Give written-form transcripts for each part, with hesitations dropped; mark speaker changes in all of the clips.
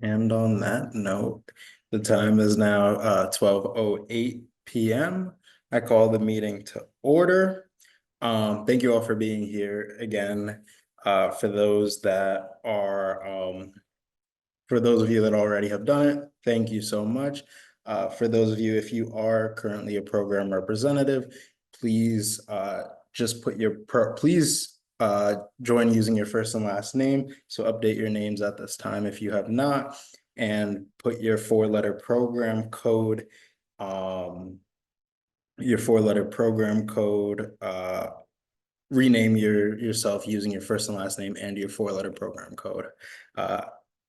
Speaker 1: And on that note, the time is now 12:08 p.m. I call the meeting to order. Thank you all for being here again. For those that are for those of you that already have done it, thank you so much. For those of you, if you are currently a program representative, please just put your please join using your first and last name. So update your names at this time if you have not, and put your four-letter program code. Your four-letter program code. Rename yourself using your first and last name and your four-letter program code.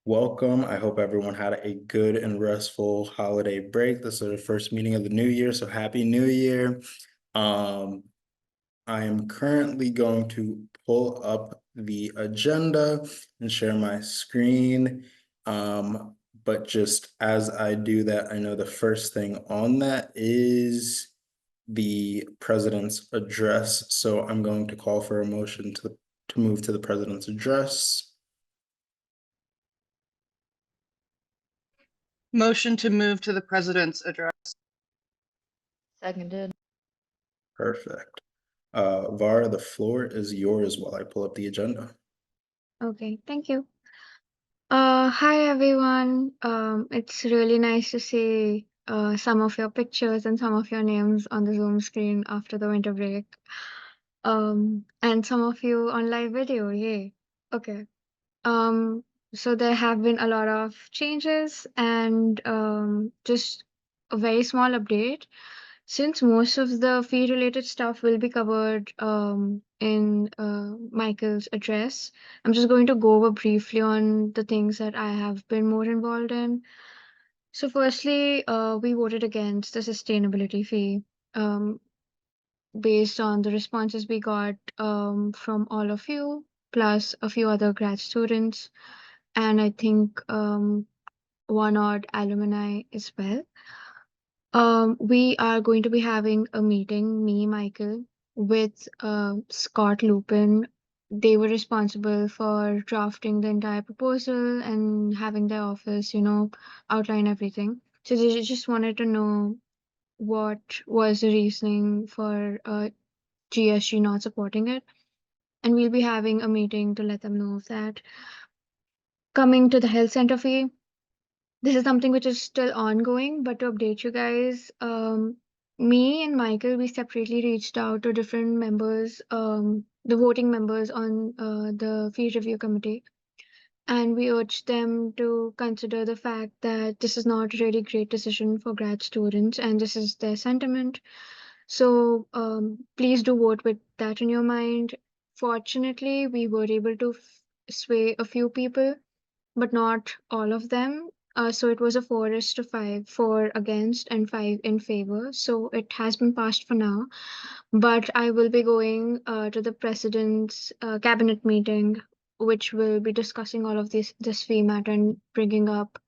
Speaker 1: Welcome. I hope everyone had a good and restful holiday break. This is the first meeting of the new year, so happy new year. I am currently going to pull up the agenda and share my screen. But just as I do that, I know the first thing on that is the president's address. So I'm going to call for a motion to move to the president's address.
Speaker 2: Motion to move to the president's address.
Speaker 3: Seconded.
Speaker 1: Perfect. Vara, the floor is yours while I pull up the agenda.
Speaker 4: Okay, thank you. Hi everyone. It's really nice to see some of your pictures and some of your names on the Zoom screen after the winter break. And some of you on live video. Yay. Okay. Um, so there have been a lot of changes and just a very small update. Since most of the fee-related stuff will be covered in Michael's address, I'm just going to go over briefly on the things that I have been more involved in. So firstly, we voted against the sustainability fee based on the responses we got from all of you, plus a few other grad students, and I think one odd alumni as well. We are going to be having a meeting, me, Michael, with Scott Lupin. They were responsible for drafting the entire proposal and having their office, outline everything. So they just wanted to know what was the reasoning for GSG not supporting it. And we'll be having a meeting to let them know of that. Coming to the health center fee, this is something which is still ongoing, but to update you guys, me and Michael, we separately reached out to different members, the voting members on the fee review committee, and we urged them to consider the fact that this is not a really great decision for grad students, and this is their sentiment. So please do vote with that in your mind. Fortunately, we were able to sway a few people, but not all of them. So it was a 4:5, 4 against and 5 in favor. So it has been passed for now. But I will be going to the president's cabinet meeting, which will be discussing all of this fee matter and bringing up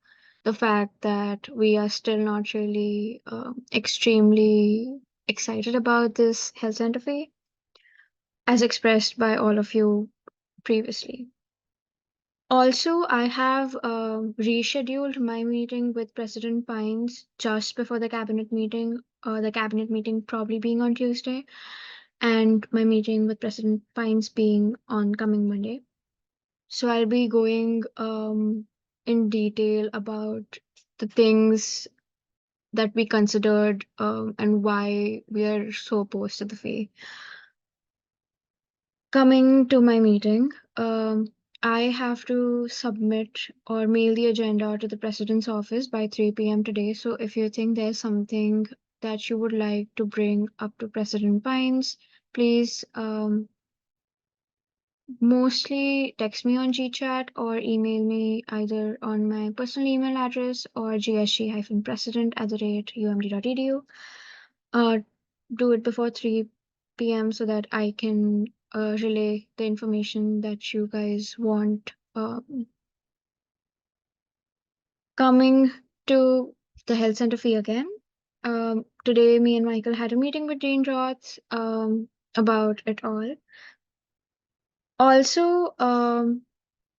Speaker 4: the fact that we are still not really extremely excited about this health center fee, as expressed by all of you previously. Also, I have rescheduled my meeting with President Pines just before the cabinet meeting, probably being on Tuesday, and my meeting with President Pines being on coming Monday. So I'll be going in detail about the things that we considered and why we are so opposed to the fee. Coming to my meeting, I have to submit or mail the agenda to the president's office by 3 p.m. today. So if you think there's something that you would like to bring up to President Pines, please mostly text me on GChat or email me either on my personal email address or gsg-president@umd.edu. Do it before 3 p.m. so that I can relay the information that you guys want. Coming to the health center fee again. Today, me and Michael had a meeting with Dean Roth about it all. Also,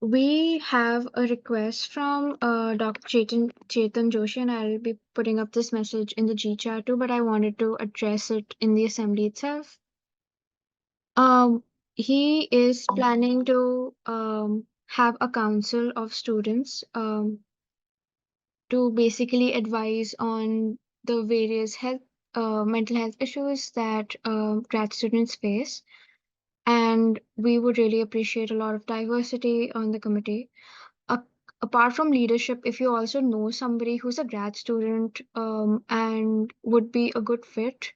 Speaker 4: We have a request from Dr. Chetan Joshi, and I'll be putting up this message in the G chat too, but I wanted to address it in the assembly itself. He is planning to have a council of students to basically advise on the various mental health issues that grad students face. And we would really appreciate a lot of diversity on the committee. A- Apart from leadership, if you also know somebody who's a grad student and would be a good fit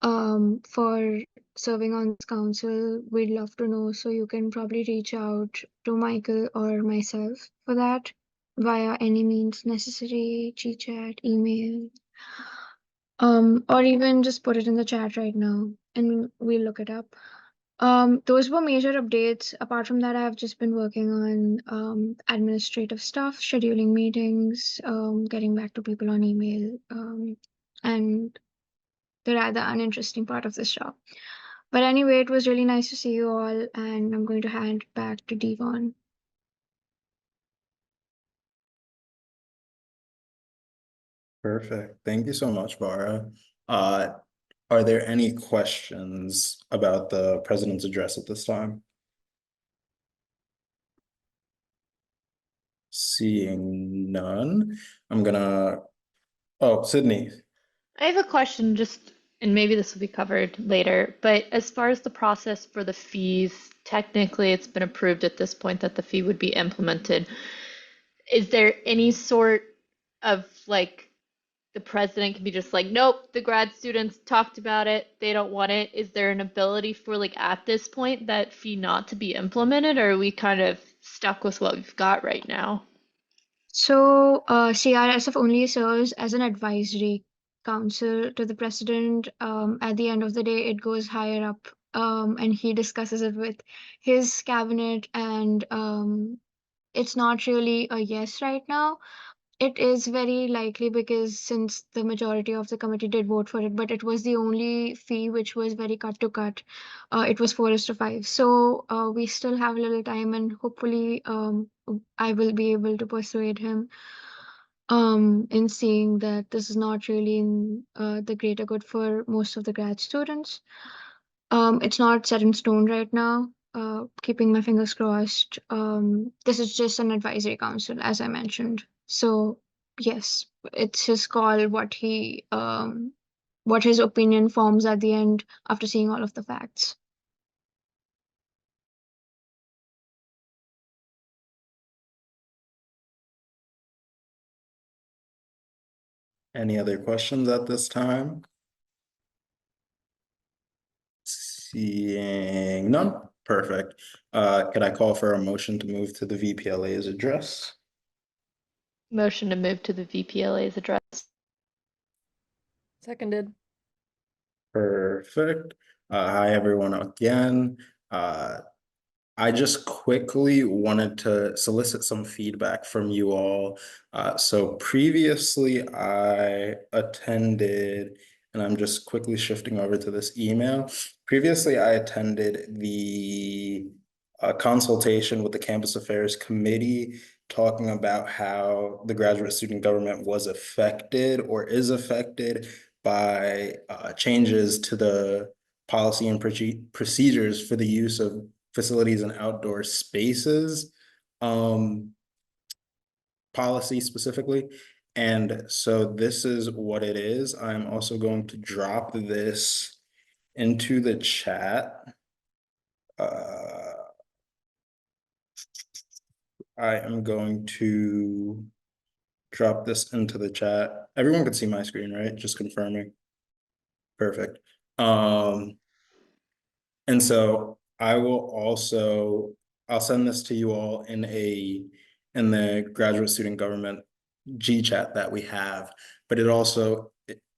Speaker 4: for serving on this council, we'd love to know. So you can probably reach out to Michael or myself for that via any means necessary, chat, email, or even just put it in the chat right now and we'll look it up. Those were major updates. Apart from that, I've just been working on administrative stuff, scheduling meetings, getting back to people on email, and the rather uninteresting part of this job. But anyway, it was really nice to see you all, and I'm going to hand it back to Devon.
Speaker 1: Perfect. Thank you so much, Vara. Are there any questions about the president's address at this time? Seeing none, I'm gonna, oh, Sydney.
Speaker 3: I have a question just, and maybe this will be covered later, but as far as the process for the fees, technically it's been approved at this point that the fee would be implemented. Is there any sort of like the president can be just like, nope, the grad students talked about it, they don't want it. Is there an ability for like at this point that fee not to be implemented, or are we kind of stuck with what we've got right now?
Speaker 4: So, CRSF only serves as an advisory council to the president. At the end of the day, it goes higher up, and he discusses it with his cabinet, and it's not really a yes right now. It is very likely because since the majority of the committee did vote for it, but it was the only fee which was very cut to cut. It was 4:5. So we still have a little time, and hopefully I will be able to persuade him in seeing that this is not really in the greater good for most of the grad students. It's not set in stone right now. Keeping my fingers crossed. This is just an advisory council, as I mentioned. So yes, it's his call what his opinion forms at the end after seeing all of the facts.
Speaker 1: Any other questions at this time? Seeing none, perfect. Could I call for a motion to move to the VPLA's address?
Speaker 3: Motion to move to the VPLA's address.
Speaker 5: Seconded.
Speaker 1: Perfect. Hi, everyone again. I just quickly wanted to solicit some feedback from you all. So previously I attended, and I'm just quickly shifting over to this email. Previously, I attended the consultation with the Campus Affairs Committee talking about how the graduate student government was affected or is affected by changes to the policy and procedures for the use of facilities and outdoor spaces policy specifically. And so this is what it is. I'm also going to drop this into the chat. I am going to drop this into the chat. Everyone can see my screen, right? Just confirming. Perfect. And so I will also, I'll send this to you all in the graduate student government G chat that we have, but it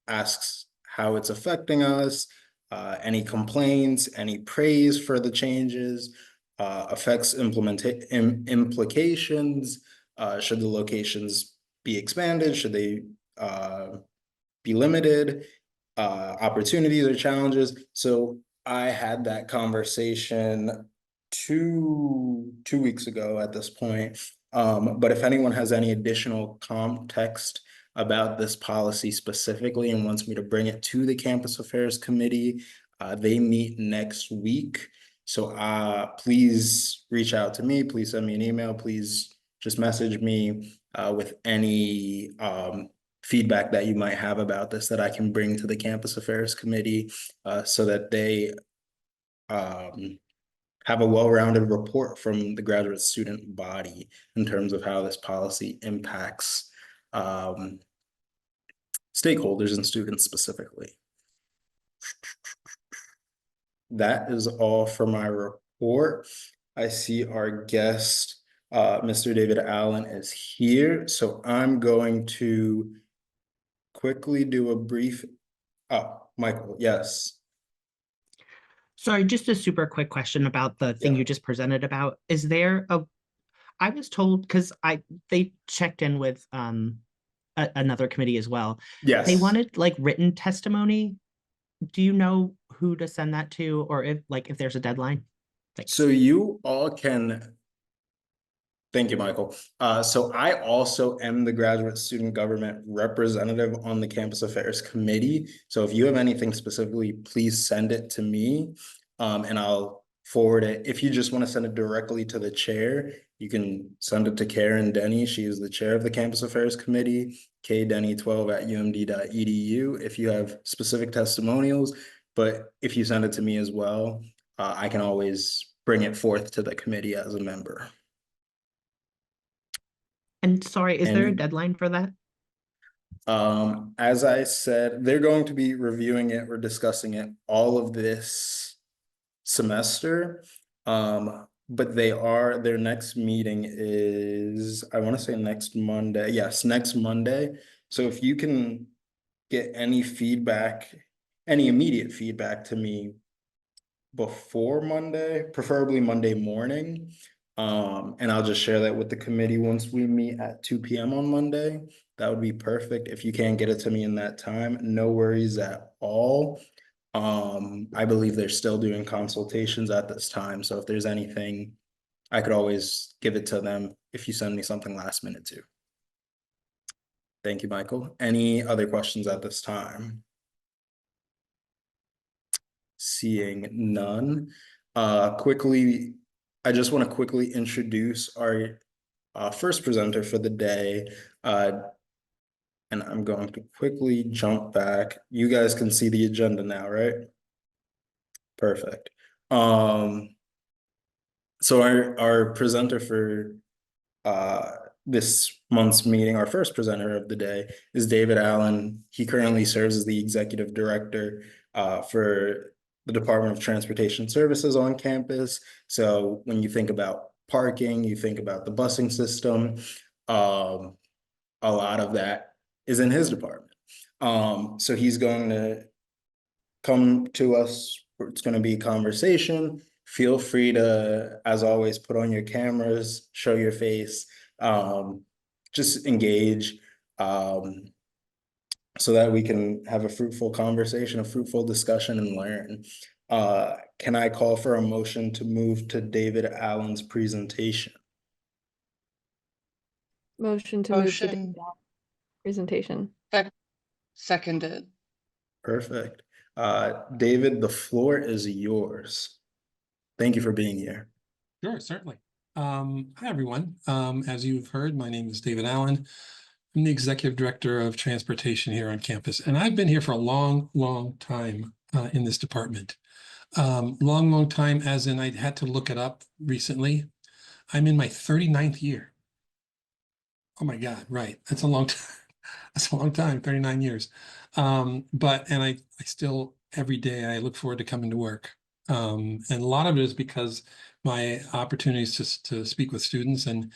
Speaker 1: asks how it's affecting us, any complaints, any praise for the changes, effects implications, should the locations be expanded, should they be limited, opportunities or challenges. So I had that conversation two weeks ago at this point. But if anyone has any additional context about this policy specifically and wants me to bring it to the Campus Affairs Committee, they meet next week. So please reach out to me. Please send me an email. Please just message me with any feedback that you might have about this that I can bring to the Campus Affairs Committee so that they have a well-rounded report from the graduate student body in terms of how this policy impacts stakeholders and students specifically. That is all for my report. I see our guest, Mr. David Allen, is here, so I'm going to quickly do a brief. Oh, Michael, yes.
Speaker 5: Sorry, just a super quick question about the thing
Speaker 1: Yeah.
Speaker 5: you just presented about. Is there I was told, because they checked in with another committee as well.
Speaker 1: Yes.
Speaker 5: They wanted like written testimony. Do you know who to send that to, or if there's a deadline? Thanks.
Speaker 1: So you all can. Thank you, Michael. So I also am the graduate student government representative on the Campus Affairs Committee. So if you have anything specifically, please send it to me, and I'll forward it. If you just want to send it directly to the chair, you can send it to Karen Denny. She is the chair of the Campus Affairs Committee, kdenny12@umd.edu. If you have specific testimonials, but if you send it to me as well, I can always bring it forth to the committee as a member.
Speaker 5: And sorry, is there a
Speaker 1: And-
Speaker 5: deadline for that?
Speaker 1: As I said, they're going to be reviewing it or discussing it all of this semester. But their next meeting is, I want to say next Monday. Yes, next Monday. So if you can get any feedback, any immediate feedback to me before Monday, preferably Monday morning. And I'll just share that with the committee once we meet at 2 p.m. on Monday. That would be perfect. If you can't get it to me in that time, no worries at all. I believe they're still doing consultations at this time. So if there's anything, I could always give it to them if you send me something last minute too. Thank you, Michael. Any other questions at this time? Seeing none. I just want to quickly introduce our first presenter for the day. And I'm going to quickly jump back. You guys can see the agenda now, right? Perfect. So our presenter for this month's meeting, our first presenter of the day, is David Allen. He currently serves as the executive director for the Department of Transportation Services on campus. So when you think about parking, you think about the busing system, a lot of that is in his department. So he's going to come to us. It's going to be a conversation. Feel free to, as always, put on your cameras, show your face, just engage, so that we can have a fruitful conversation, a fruitful discussion, and learn. Can I call for a motion to move to David Allen's presentation?
Speaker 6: Motion to move to
Speaker 2: Motion.
Speaker 6: David Allen's presentation.
Speaker 2: Seconded.
Speaker 1: Perfect. David, the floor is yours. Thank you for being here.
Speaker 7: Sure, certainly. Hi, everyone. As you've heard, my name is David Allen. I'm the Executive Director of Transportation here on campus, and I've been here for a long, long time in this department. Long time, as in I had to look it up recently. I'm in my 39th year. Oh my God, right. That's a long time. That's a long time, 39 years. But I still, every day, I look forward to coming to work. And a lot of it is because my opportunities to speak with students and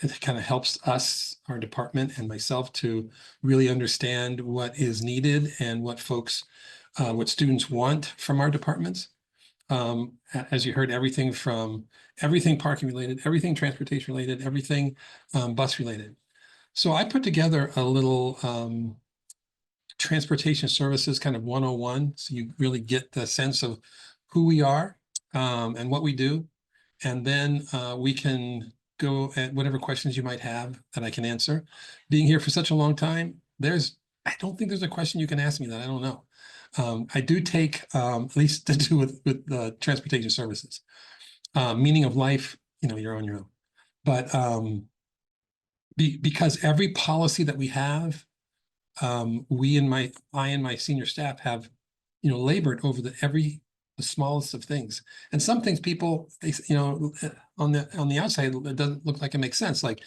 Speaker 7: it kind of helps us, our department and myself, to really understand what is needed and what what students want from our departments. As you heard, everything parking related, everything transportation related, everything bus related. So I put together a little transportation services kind of 101, so you really get the sense of who we are, and what we do. And then we can go at whatever questions you might have that I can answer. Being here for such a long time, I don't think there's a question you can ask me that I don't know. I do take, at least to do with transportation services. Meaning of life, you're on your own. But because every policy that we have, I and my senior staff have, labored over the smallest of things. And some things people, on the outside, it doesn't look like it makes sense. Like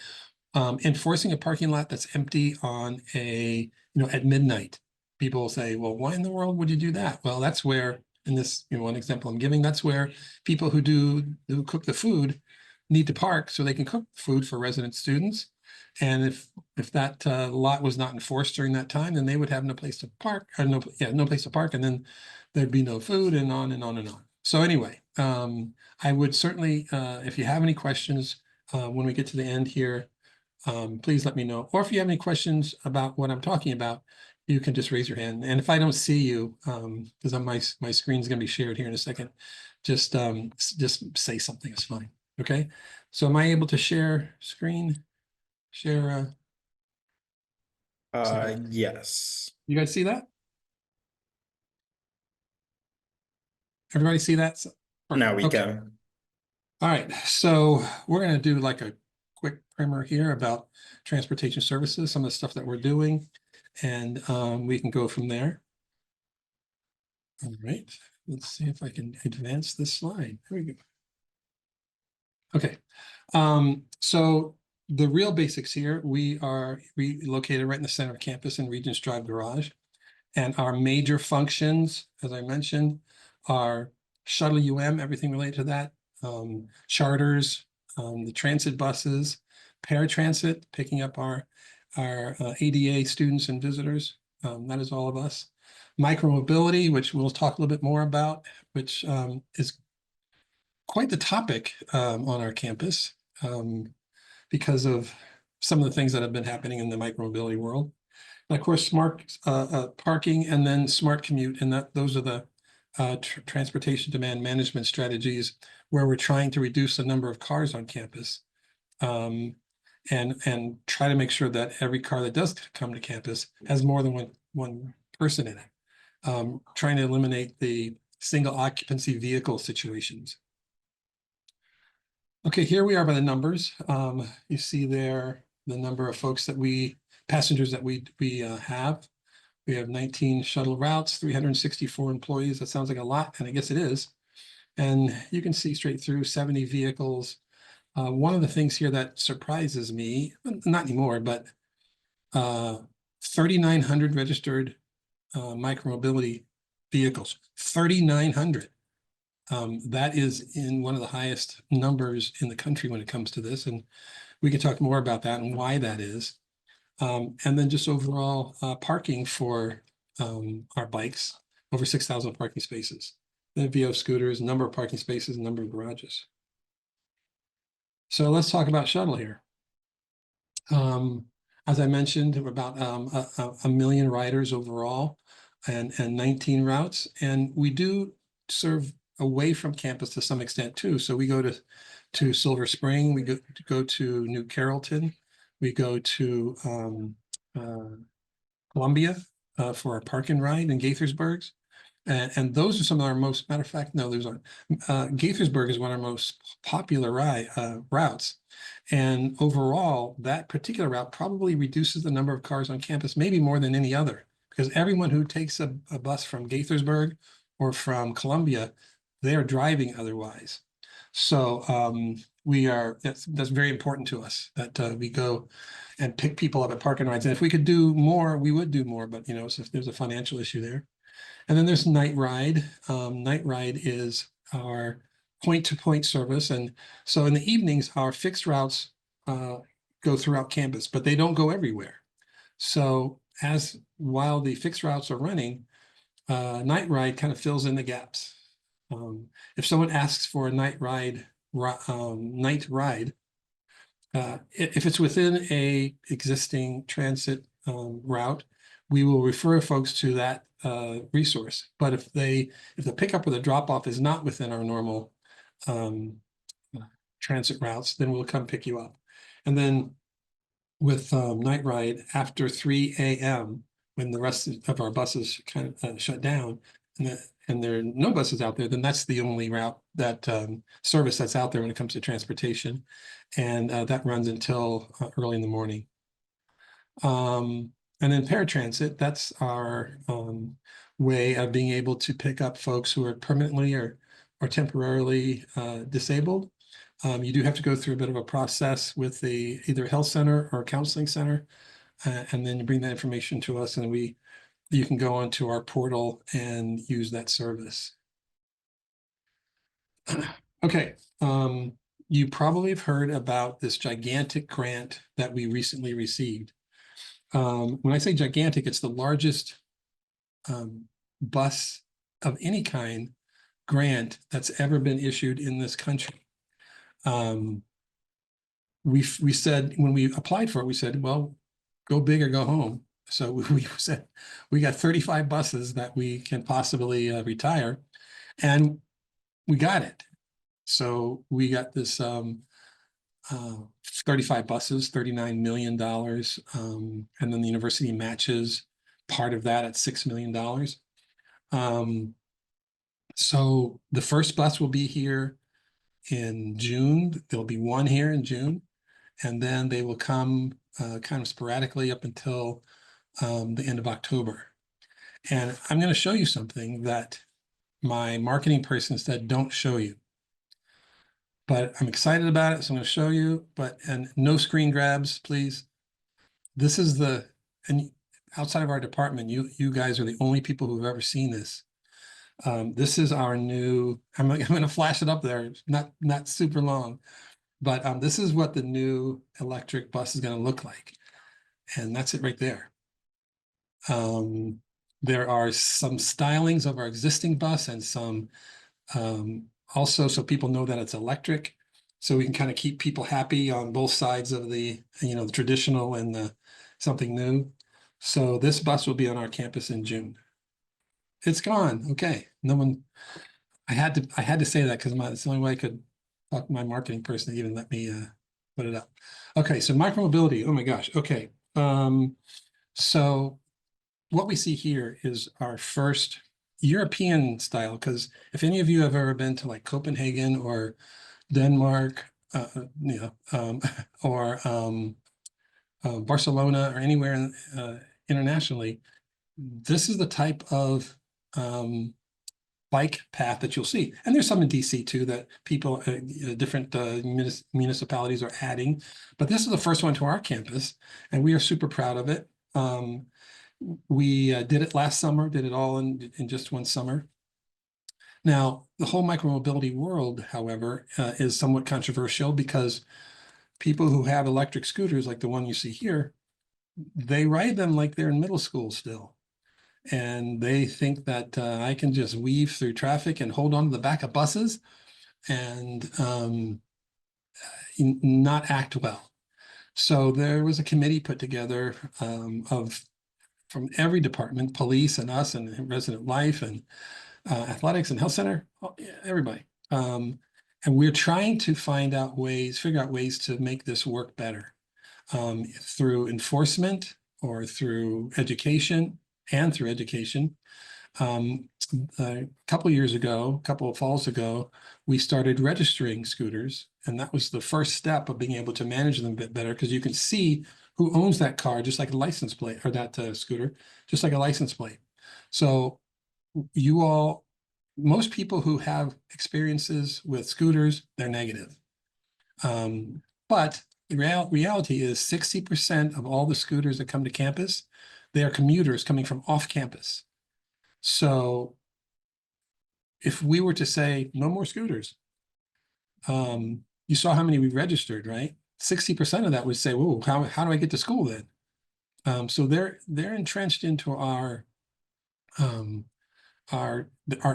Speaker 7: enforcing a parking lot that's empty on at midnight. People will say, well, why in the world would you do that? Well, that's where, in this, one example I'm giving, that's where people who cook the food need to park so they can cook food for resident students. And if that lot was not enforced during that time, then they would have no place to park, or no place to park, and then there'd be no food, and on and on and on. So anyway, I would certainly, if you have any questions when we get to the end here, please let me know. Or if you have any questions about what I'm talking about, you can just raise your hand. And if I don't see you, because my screen's going to be shared here in a second, just say something. It's fine. Okay. So am I able to share screen? Share.
Speaker 1: Yes.
Speaker 7: You guys see that? Everybody see that?
Speaker 1: Now we
Speaker 7: Okay.
Speaker 1: can.
Speaker 7: All right. So we're going to do like a quick primer here about transportation services, some of the stuff that we're doing, and we can go from there. All right. Let's see if I can advance this slide. There we go. Okay. So the real basics here, we are located right in the center of campus in Regents Drive Garage. And our major functions, as I mentioned, are shuttle everything related to that, charters, the transit buses, paratransit, picking up our ADA students and visitors. That is all of us. Micromobility, which we'll talk a little bit more about, which is quite the topic on our campus because of some of the things that have been happening in the micromobility world. And of course, smart parking, and then smart commute, and those are the transportation demand management strategies where we're trying to reduce the number of cars on campus, and try to make sure that every car that does come to campus has more than one person in it. Trying to eliminate the single occupancy vehicle situations. Okay, here we are by the numbers. You see there the number of passengers that we have. We have 19 shuttle routes, 364 employees. That sounds like a lot, and I guess it is. And you can see straight through 70 vehicles. One of the things here that surprises me, not anymore, but 3,900 registered micromobility vehicles, 3,900. That is in one of the highest numbers in the country when it comes to this. And we can talk more about that and why that is. And then just overall parking for our bikes, over 6,000 parking spaces. Then VO scooters, number of parking spaces, number of garages. So let's talk about shuttle here. As I mentioned, we're about a million riders overall and 19 routes. And we do serve away from campus to some extent too. So we go to Silver Spring, we go to New Carrollton, we go to Columbia for our park and ride in Gaithersburg. And those are some of our most, matter of fact, no, those aren't. Gaithersburg is one of our most popular routes. And overall, that particular route probably reduces the number of cars on campus, maybe more than any other, because everyone who takes a bus from Gaithersburg or from Columbia, they are driving otherwise. So that's very important to us that we go and pick people up at park and rides. And if we could do more, we would do more, but so there's a financial issue there. And then there's Night Ride. Night Ride is our point-to-point service. And so in the evenings, our fixed routes go throughout campus, but they don't go everywhere. So while the fixed routes are running, Night Ride kind of fills in the gaps. If someone asks for a night ride, if it's within a existing transit route, we will refer folks to that resource. But if the pickup or the drop off is not within our normal transit routes, then we'll come pick you up. And then with night ride after 3 a.m. when the rest of our buses kind of shut down, and there are no buses out there, then that's the only route that service that's out there when it comes to transportation, and that runs until early in the morning. And then paratransit, that's our way of being able to pick up folks who are permanently or temporarily disabled. You do have to go through a bit of a process with either a health center or a counseling center, and then you bring that information to us, and you can go onto our portal and use that service. Okay, you probably have heard about this gigantic grant that we recently received. When I say gigantic, it's the largest bus of any kind grant that's ever been issued in this country. We said, when we applied for it, we said, well, go big or go home. So we said we got 35 buses that we can possibly retire, and we got it. So we got this 35 buses, $39 million. And then the university matches part of that at $6 million. So the first bus will be here in June. There'll be one here in June, and then they will come kind of sporadically up until the end of October. And I'm going to show you something that my marketing person said, don't show you. But I'm excited about it, so I'm going to show you, and no screen grabs, please. This is and outside of our department, you guys are the only people who've ever seen this. This is our new, I'm going to flash it up there, not super long, but this is what the new electric bus is going to look like. And that's it right there. There are some stylings of our existing bus and some also, so people know that it's electric, so we can kind of keep people happy on both sides of the traditional and the something new. So this bus will be on our campus in June. It's gone. Okay, no one. I had to say that because it's the only way I could talk to my marketing person to even let me put it up. Okay, so micromobility. Oh my gosh. Okay, so what we see here is our first European style, because if any of you have ever been to like Copenhagen or Denmark, or Barcelona or anywhere internationally, this is the type of bike path that you'll see. And there's some in DC too that people, different municipalities are adding, but this is the first one to our campus, and we are super proud of it. We did it last summer, did it all in just one summer. Now, the whole micromobility world, however, is somewhat controversial because people who have electric scooters, like the one you see here, they ride them like they're in middle school still. And they think that I can just weave through traffic and hold on to the back of buses and not act well. So there was a committee put together from every department, police and us and resident life and athletics and health center, everybody. And we're trying to figure out ways to make this work better through enforcement or through education and through education. A couple of falls ago, we started registering scooters, and that was the first step of being able to manage them a bit better, because you can see who owns that car, just like a license plate, or that scooter, just like a license plate. So most people who have experiences with scooters, they're negative. But the reality is 60% of all the scooters that come to campus, they are commuters coming from off campus. So if we were to say no more scooters, you saw how many we registered, right? 60% of that would say, "Whoa, how do I get to school then?" So they're entrenched into our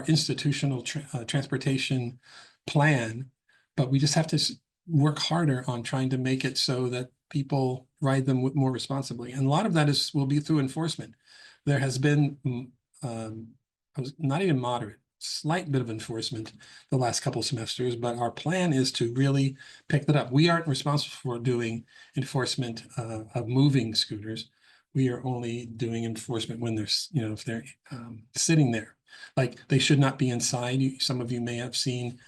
Speaker 7: institutional transportation plan, but we just have to work harder on trying to make it so that people ride them more responsibly. And a lot of that will be through enforcement. There has been not even moderate, slight bit of enforcement the last couple of semesters, but our plan is to really pick that up. We aren't responsible for doing enforcement of moving scooters. We are only doing enforcement when they're, if they're sitting there. Like they should not be inside. Some of you may have seen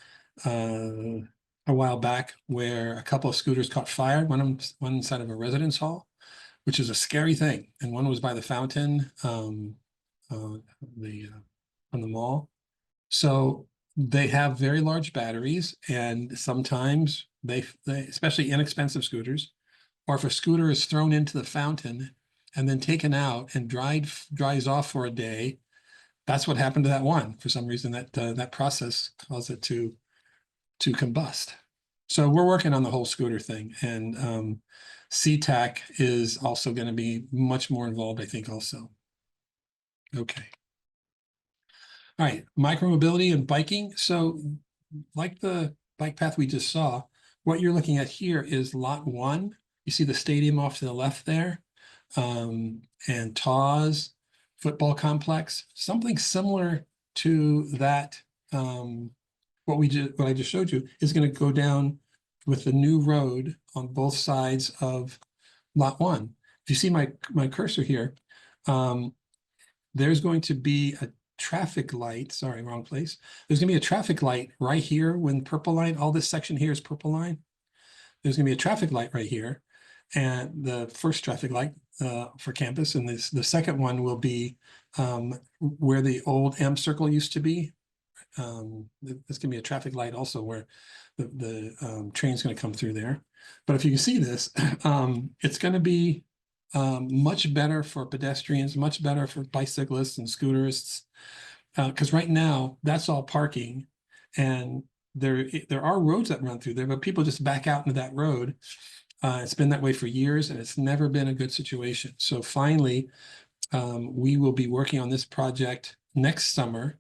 Speaker 7: a while back where a couple of scooters caught fire, one inside of a residence hall, which is a scary thing. And one was by the fountain, on the mall. So they have very large batteries, and sometimes they especially inexpensive scooters, or if a scooter is thrown into the fountain and then taken out and dries off for a day, that's what happened to that one. For some reason, that process caused it to combust. So we're working on the whole scooter thing, and CTAC is also going to be much more involved, I think, also. Okay. All right, micromobility and biking. So like the bike path we just saw, what you're looking at here is lot 1. You see the stadium off to the left there, and TAWS, football complex, something similar to that. What I just showed you is going to go down with the new road on both sides of lot 1. If you see my cursor here, there's going to be a traffic light. Sorry, wrong place. There's going to be a traffic light right here when purple line, all this section here is purple line. There's going to be a traffic light right here. And the first traffic light for campus, and the second one will be where the old M circle used to be. There's going to be a traffic light also where the train's going to come through there. But if you can see this, it's going to be much better for pedestrians, much better for bicyclists and scooters, because right now that's all parking, and there are roads that run through there, but people just back out into that road. It's been that way for years, and it's never been a good situation. So finally, we will be working on this project next summer,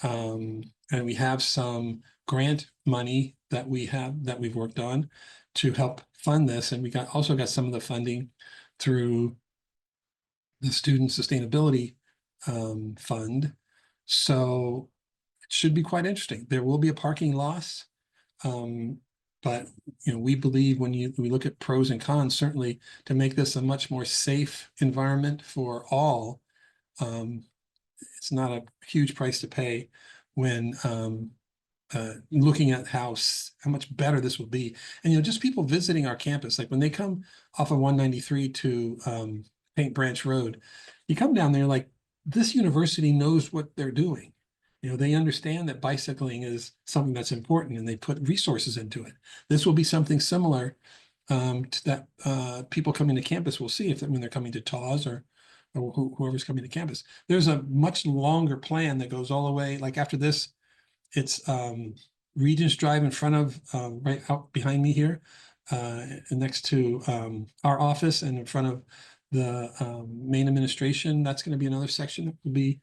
Speaker 7: and we have some grant money that we've worked on to help fund this, and we also got some of the funding through the Student Sustainability Fund. So it should be quite interesting. There will be a parking loss, but we believe when we look at pros and cons, certainly to make this a much more safe environment for all, it's not a huge price to pay when looking at how much better this will be. And just people visiting our campus, like when they come off of 193 to Paint Branch Road, you come down there like, this university knows what they're doing. They understand that bicycling is something that's important, and they put resources into it. This will be something similar to that people coming to campus will see when they're coming to TAWS or whoever's coming to campus. There's a much longer plan that goes all the way, like after this, it's Regents Drive in front of, right out behind me here, and next to our office, and in front of the main administration. That's going to be another section that will be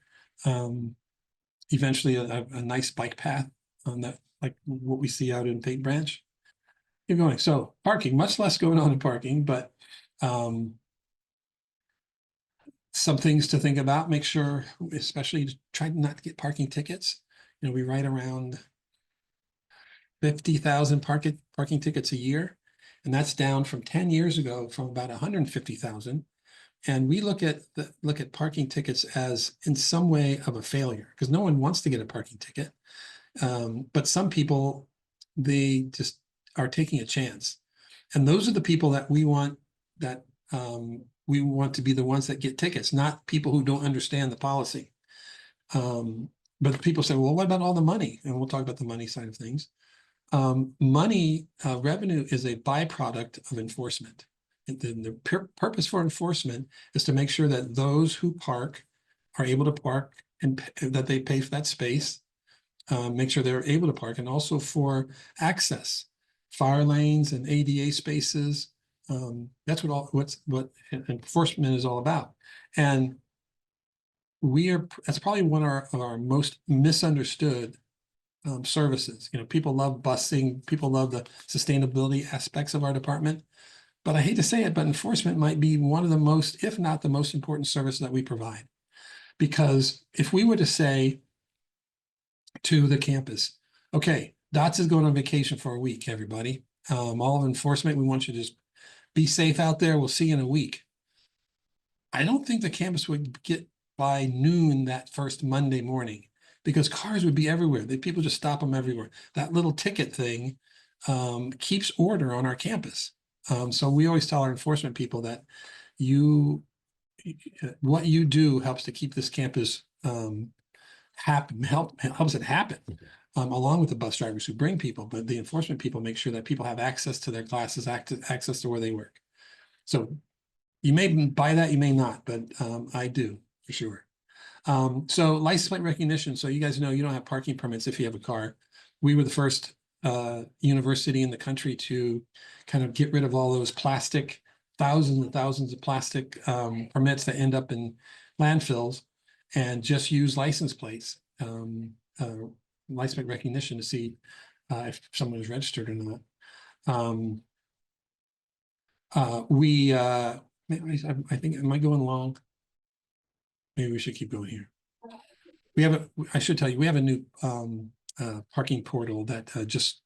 Speaker 7: eventually a nice bike path on that, like what we see out in Paint Branch. Keep going. So parking, much less going on in parking, but some things to think about. Make sure, especially try not to get parking tickets. We write around 50,000 parking tickets a year, and that's down from 10 years ago from about 150,000. And we look at parking tickets as in some way of a failure, because no one wants to get a parking ticket. But some people, they just are taking a chance. And those are the people that we want to be the ones that get tickets, not people who don't understand the policy. But people say, well, what about all the money? And we'll talk about the money side of things. Revenue is a byproduct of enforcement. And the purpose for enforcement is to make sure that those who park are able to park, and that they pay for that space, make sure they're able to park, and also for access, fire lanes and ADA spaces. That's what enforcement is all about. And that's probably one of our most misunderstood services. People love busing, people love the sustainability aspects of our department. But I hate to say it, but enforcement might be one of the most, if not the most important service that we provide. Because if we were to say, to the campus. Okay, Dots is going on vacation for a week, everybody. All of enforcement, we want you to just be safe out there. We'll see you in a week. I don't think the campus would get by noon that first Monday morning because cars would be everywhere. People just stop them everywhere. That little ticket thing keeps order on our campus. So we always tell our enforcement people that what you do helps to keep this campus helps it happen. Along with the bus drivers who bring people, but the enforcement people make sure that people have access to their classes, access to where they work. So you may buy that, you may not, but I do for sure. So license plate recognition. So you guys know you don't have parking permits if you have a car. We were the first university in the country to kind of get rid of all those plastic, thousands and thousands of plastic permits that end up in landfills and just use license plates, license plate recognition to see if someone is registered or not. I think, am I going long? Maybe we should keep going here. I should tell you, we have a new parking portal that just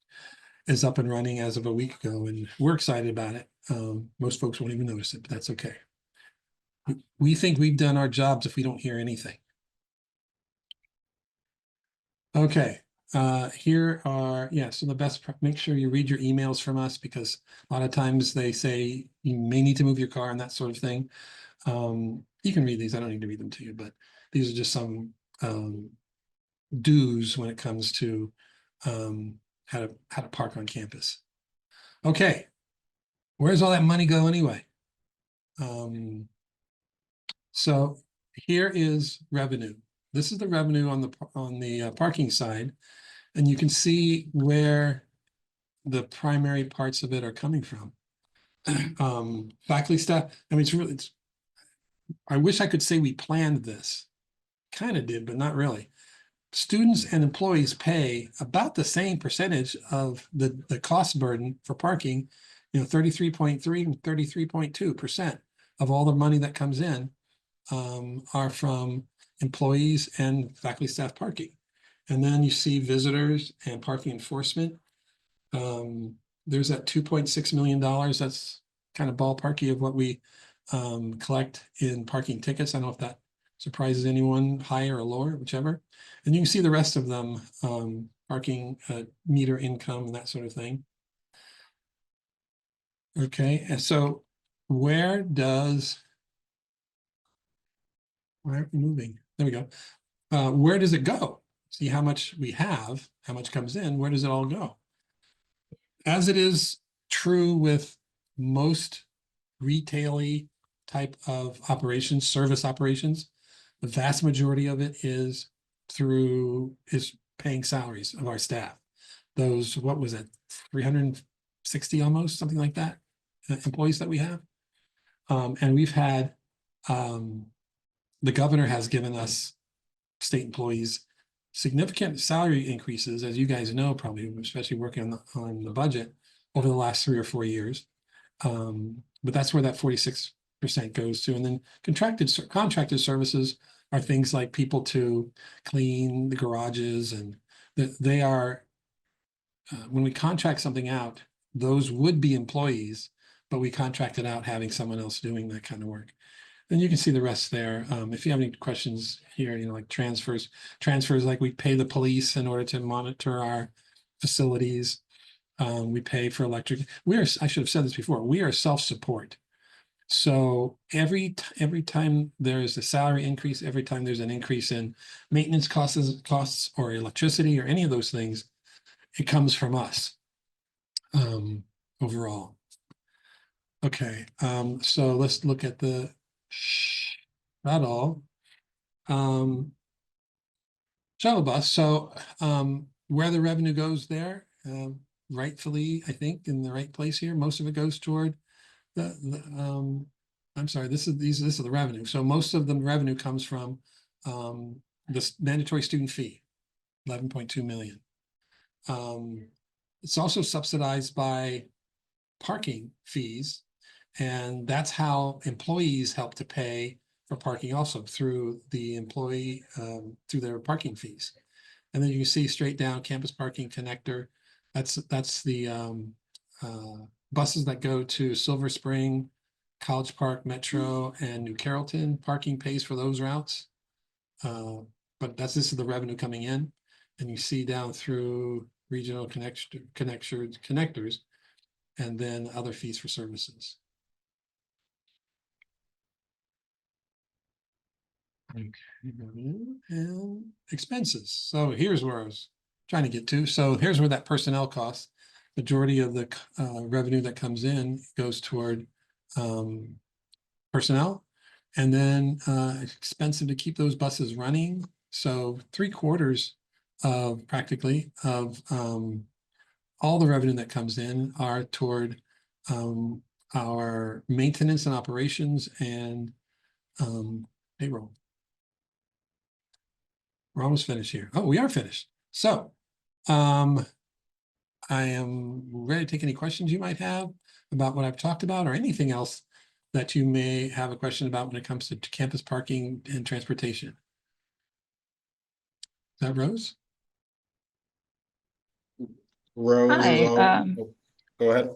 Speaker 7: is up and running as of a week ago, and we're excited about it. Most folks won't even notice it, but that's okay. We think we've done our jobs if we don't hear anything. Okay, here are, so the best, make sure you read your emails from us because a lot of times they say you may need to move your car and that sort of thing. You can read these, I don't need to read them to you, but these are just some do's when it comes to how to park on campus. Okay, where's all that money go anyway? So here is revenue. This is the revenue on the parking side, and you can see where the primary parts of it are coming from. Faculty, staff. I mean, I wish I could say we planned this. Kind of did, but not really. Students and employees pay about the same percentage of the cost burden for parking, 33.3 and 33.2% of all the money that comes in are from employees and faculty staff parking. And then you see visitors and parking enforcement. There's that $2.6 million. That's kind of ballparky of what we collect in parking tickets. I don't know if that surprises anyone, higher or lower, whichever. And you can see the rest of them, parking meter income and that sort of thing. Okay, and so where aren't we moving? There we go. Where does it go? See how much we have, how much comes in, where does it all go? As it is true with most retail-y type of operations, service operations, the vast majority of it is paying salaries of our staff. Those, what was it, 360 almost, something like that, employees that we have. And we've had, the governor has given us state employees significant salary increases, as you guys know, probably, especially working on the budget over the last 3 or 4 years. But that's where that 46% goes to. And then contracted services are things like people to clean the garages, and they are, when we contract something out, those would be employees, but we contracted out having someone else doing that kind of work. Then you can see the rest there. If you have any questions here, like transfers like we pay the police in order to monitor our facilities. We pay for electric. I should have said this before, we are self-support. So every time there's a salary increase, every time there's an increase in maintenance costs or electricity or any of those things, it comes from us overall. Okay, so let's look at shuttle bus. So where the revenue goes there, rightfully, I think, in the right place here. Most of it goes toward I'm sorry, this is the revenue. So most of the revenue comes from this mandatory student fee, 11.2 million. It's also subsidized by parking fees, and that's how employees help to pay for parking also through the employee, through their parking fees. And then you can see straight down campus parking connector. That's the buses that go to Silver Spring, College Park, Metro, and New Carrollton. Parking pays for those routes. But this is the revenue coming in. And you see down through regional connectors, and then other fees for services. Okay, revenue and expenses. So here's where I was trying to get to. So here's where that personnel cost, majority of the revenue that comes in goes toward personnel. And then it's expensive to keep those buses running. So 3/4 of practically of all the revenue that comes in are toward our maintenance and operations and payroll. We're almost finished here. Oh, we are finished. So I am ready to take any questions you might have about what I've talked about or anything else that you may have a question about when it comes to campus parking and transportation. Is that Rose?
Speaker 1: Rose
Speaker 2: Hi,
Speaker 1: is all. Go ahead.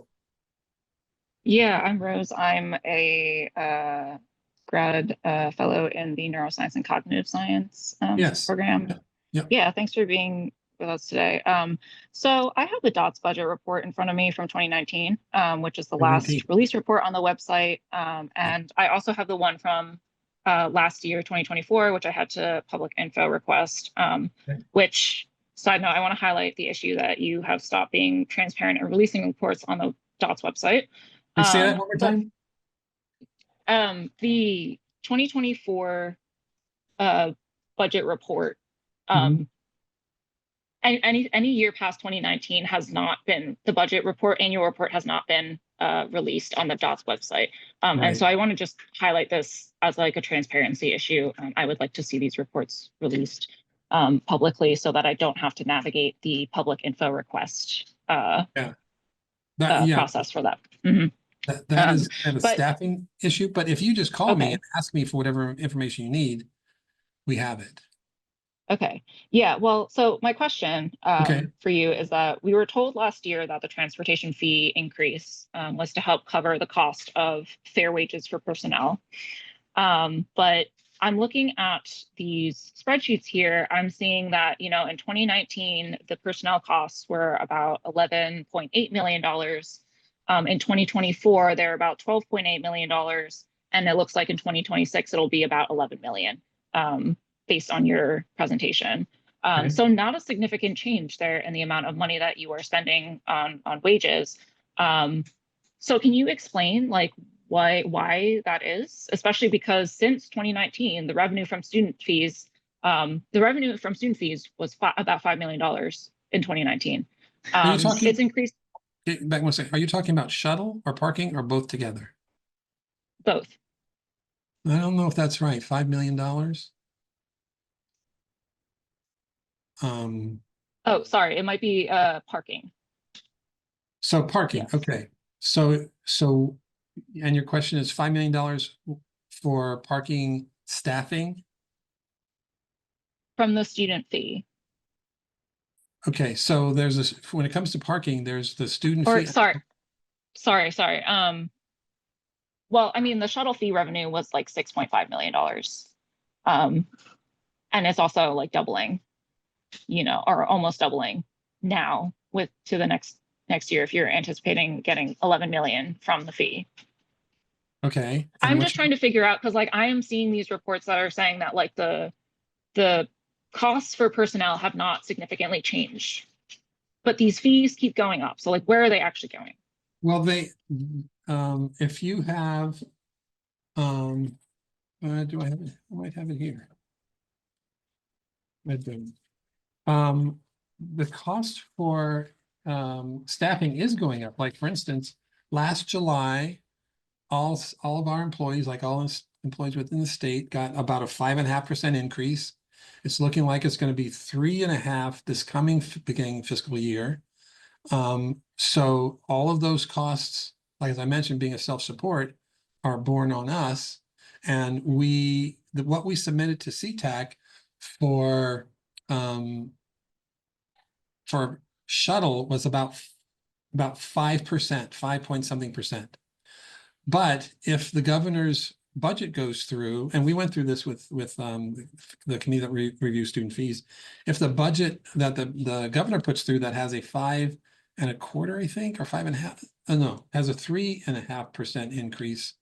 Speaker 2: Yeah, I'm Rose. I'm a grad fellow in the Neuroscience and Cognitive Science
Speaker 7: Yes.
Speaker 2: program.
Speaker 7: Yep.
Speaker 2: Yeah, thanks for being with us today. So I have the DOTS budget report in front of me from 2019, which is the last
Speaker 7: 2019.
Speaker 2: release report on the website. And I also have the one from last year, 2024, which I had to public info request, which, side note, I want to highlight the issue that you have stopped being transparent and releasing reports on the DOTS website.
Speaker 7: Can you say that one more time?
Speaker 2: The 2024 budget report,
Speaker 7: Mhm.
Speaker 2: any year past 2019 has not been, the budget report, annual report has not been released on the DOTS website. And
Speaker 7: Right.
Speaker 2: so I want to just highlight this as like a transparency issue. I would like to see these reports released publicly so that I don't have to navigate the public info request process for that. Mhm.
Speaker 7: That is kind of a
Speaker 2: but-
Speaker 7: staffing issue, but if you just call me
Speaker 2: Okay.
Speaker 7: and ask me for whatever information you need, we have it.
Speaker 2: Okay. Yeah. Well, so my question
Speaker 7: Okay.
Speaker 2: for you is that we were told last year that the transportation fee increase was to help cover the cost of fair wages for personnel. But I'm looking at these spreadsheets here. I'm seeing that, in 2019, the personnel costs were about $11.8 million. In 2024, they're about $12.8 million. And it looks like in 2026, it'll be about 11 million. Based on your presentation.
Speaker 7: Okay.
Speaker 2: So not a significant change there in the amount of money that you are spending on wages. So can you explain like why that is, especially because since 2019, the revenue from student fees was about $5 million in 2019.
Speaker 7: Are you talking,
Speaker 2: It's increased
Speaker 7: back one second, are you talking about shuttle or parking or both together?
Speaker 2: both.
Speaker 7: I don't know if that's right. $5 million.
Speaker 2: Oh, sorry, it might be parking.
Speaker 7: So parking,
Speaker 2: Yes.
Speaker 7: okay. So, and your question is $5 million for parking staffing?
Speaker 2: From the student fee.
Speaker 7: Okay, so there's this, when it comes to parking, there's the student
Speaker 2: Or
Speaker 7: fee.
Speaker 2: sorry. Well, I mean, the shuttle fee revenue was like $6.5 million. And it's also like doubling, or almost doubling now to the next year if you're anticipating getting 11 million from the fee.
Speaker 7: Okay.
Speaker 2: I'm just trying to figure out, because like I am seeing these reports that are saying that like the costs for personnel have not significantly changed, but these fees keep going up. So like, where are they actually going?
Speaker 7: Well, if you have, do I have it? I might have it here. I do. The cost for staffing is going up. Like for instance, last July, all of our employees, like all employees within the state, got about a 5.5% increase. It's looking like it's going to be 3.5% this coming beginning fiscal year. So all of those costs, like as I mentioned, being a self-support, are borne on us. And what we submitted to CTAC for for shuttle was about 5%, 5 point something percent. But if the governor's budget goes through, and we went through this with the committee that reviews student fees, if the budget that the governor puts through that has a 5.25%, I think, or 5.5, no, has a 3.5% increase,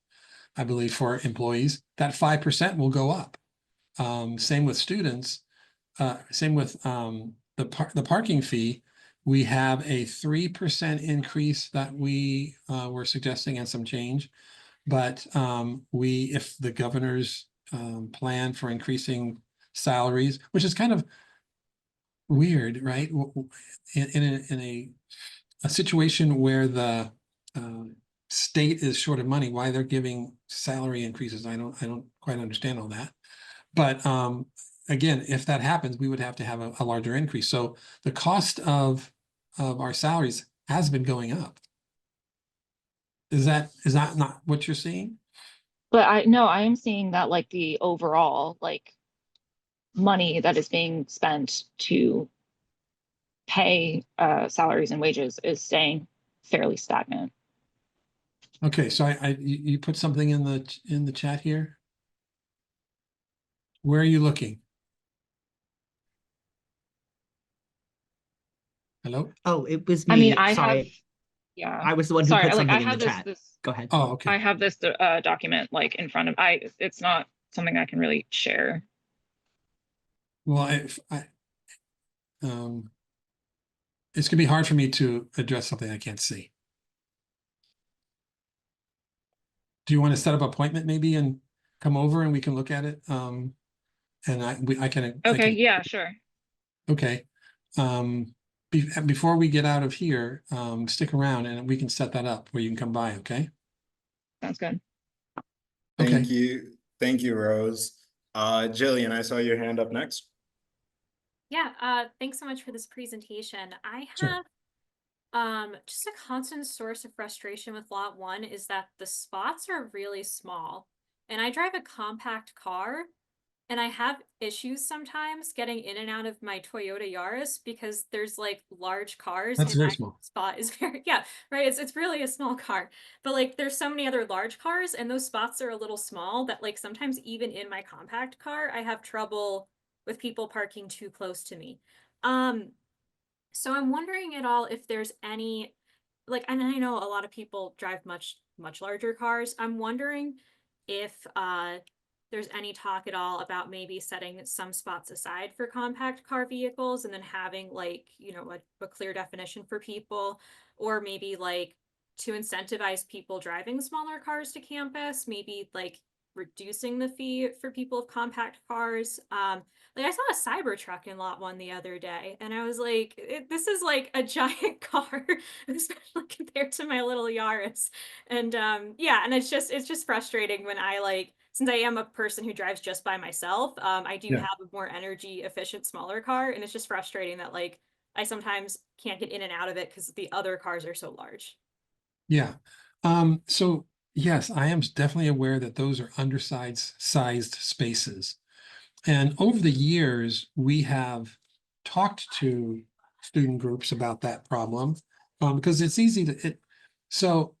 Speaker 7: I believe, for employees, that 5% will go up. Same with students, same with the parking fee. We have a 3% increase that we were suggesting and some change. But if the governor's plan for increasing salaries, which is kind of weird, right? In a situation where the state is short of money, why they're giving salary increases, I don't quite understand all that. But again, if that happens, we would have to have a larger increase. So the cost of our salaries has been going up. Is that not what you're seeing?
Speaker 2: But I am seeing that like the overall like money that is being spent to pay salaries and wages is staying fairly stagnant.
Speaker 7: Okay, so you put something in the chat here. Where are you looking? Hello?
Speaker 5: Oh, it was me.
Speaker 2: I mean, I
Speaker 5: Sorry.
Speaker 2: have, yeah.
Speaker 5: I was the one who
Speaker 2: Sorry,
Speaker 5: put
Speaker 2: like I
Speaker 5: something in
Speaker 2: have
Speaker 5: the
Speaker 2: this
Speaker 5: chat.
Speaker 2: this
Speaker 5: Go ahead.
Speaker 7: Oh, okay.
Speaker 2: I have this document like in front of it's not something I can really share.
Speaker 7: Well, it's gonna be hard for me to address something I can't see. Do you want to set up an appointment maybe and come over and we can look at it? And I can.
Speaker 2: Okay, yeah, sure.
Speaker 7: Okay. Before we get out of here, stick around and we can set that up where you can come by, okay?
Speaker 2: Sounds good.
Speaker 1: Thank
Speaker 7: Okay.
Speaker 1: you. Thank you, Rose. Jillian, I saw your hand up next.
Speaker 8: Yeah, thanks so much for this presentation. I
Speaker 7: Sure.
Speaker 8: have just a constant source of frustration with lot 1 is that the spots are really small. And I drive a compact car, and I have issues sometimes getting in and out of my Toyota Yaris because there's like large cars
Speaker 7: That's
Speaker 8: and
Speaker 7: very
Speaker 8: my
Speaker 7: small.
Speaker 8: spot is very, yeah, right. It's really a small car. But like there's so many other large cars and those spots are a little small that like sometimes even in my compact car, I have trouble with people parking too close to me. So I'm wondering at all if there's any, like, and I know a lot of people drive much larger cars. I'm wondering if there's any talk at all about maybe setting some spots aside for compact car vehicles and then having like, you know, a clear definition for people, or maybe like to incentivize people driving smaller cars to campus, maybe like reducing the fee for people with compact cars. Like I saw a Cybertruck in lot 1 the other day, and I was like, this is like a giant car, especially compared to my little Yaris. And yeah, and it's just frustrating when I like, since I am a person who drives just by myself, I do
Speaker 7: Yeah.
Speaker 8: have a more energy efficient, smaller car, and it's just frustrating that like I sometimes can't get in and out of it because the other cars are so large.
Speaker 7: Yeah. So yes, I am definitely aware that those are sized spaces. And over the years, we have talked to student groups about that problem, because it's easy to, so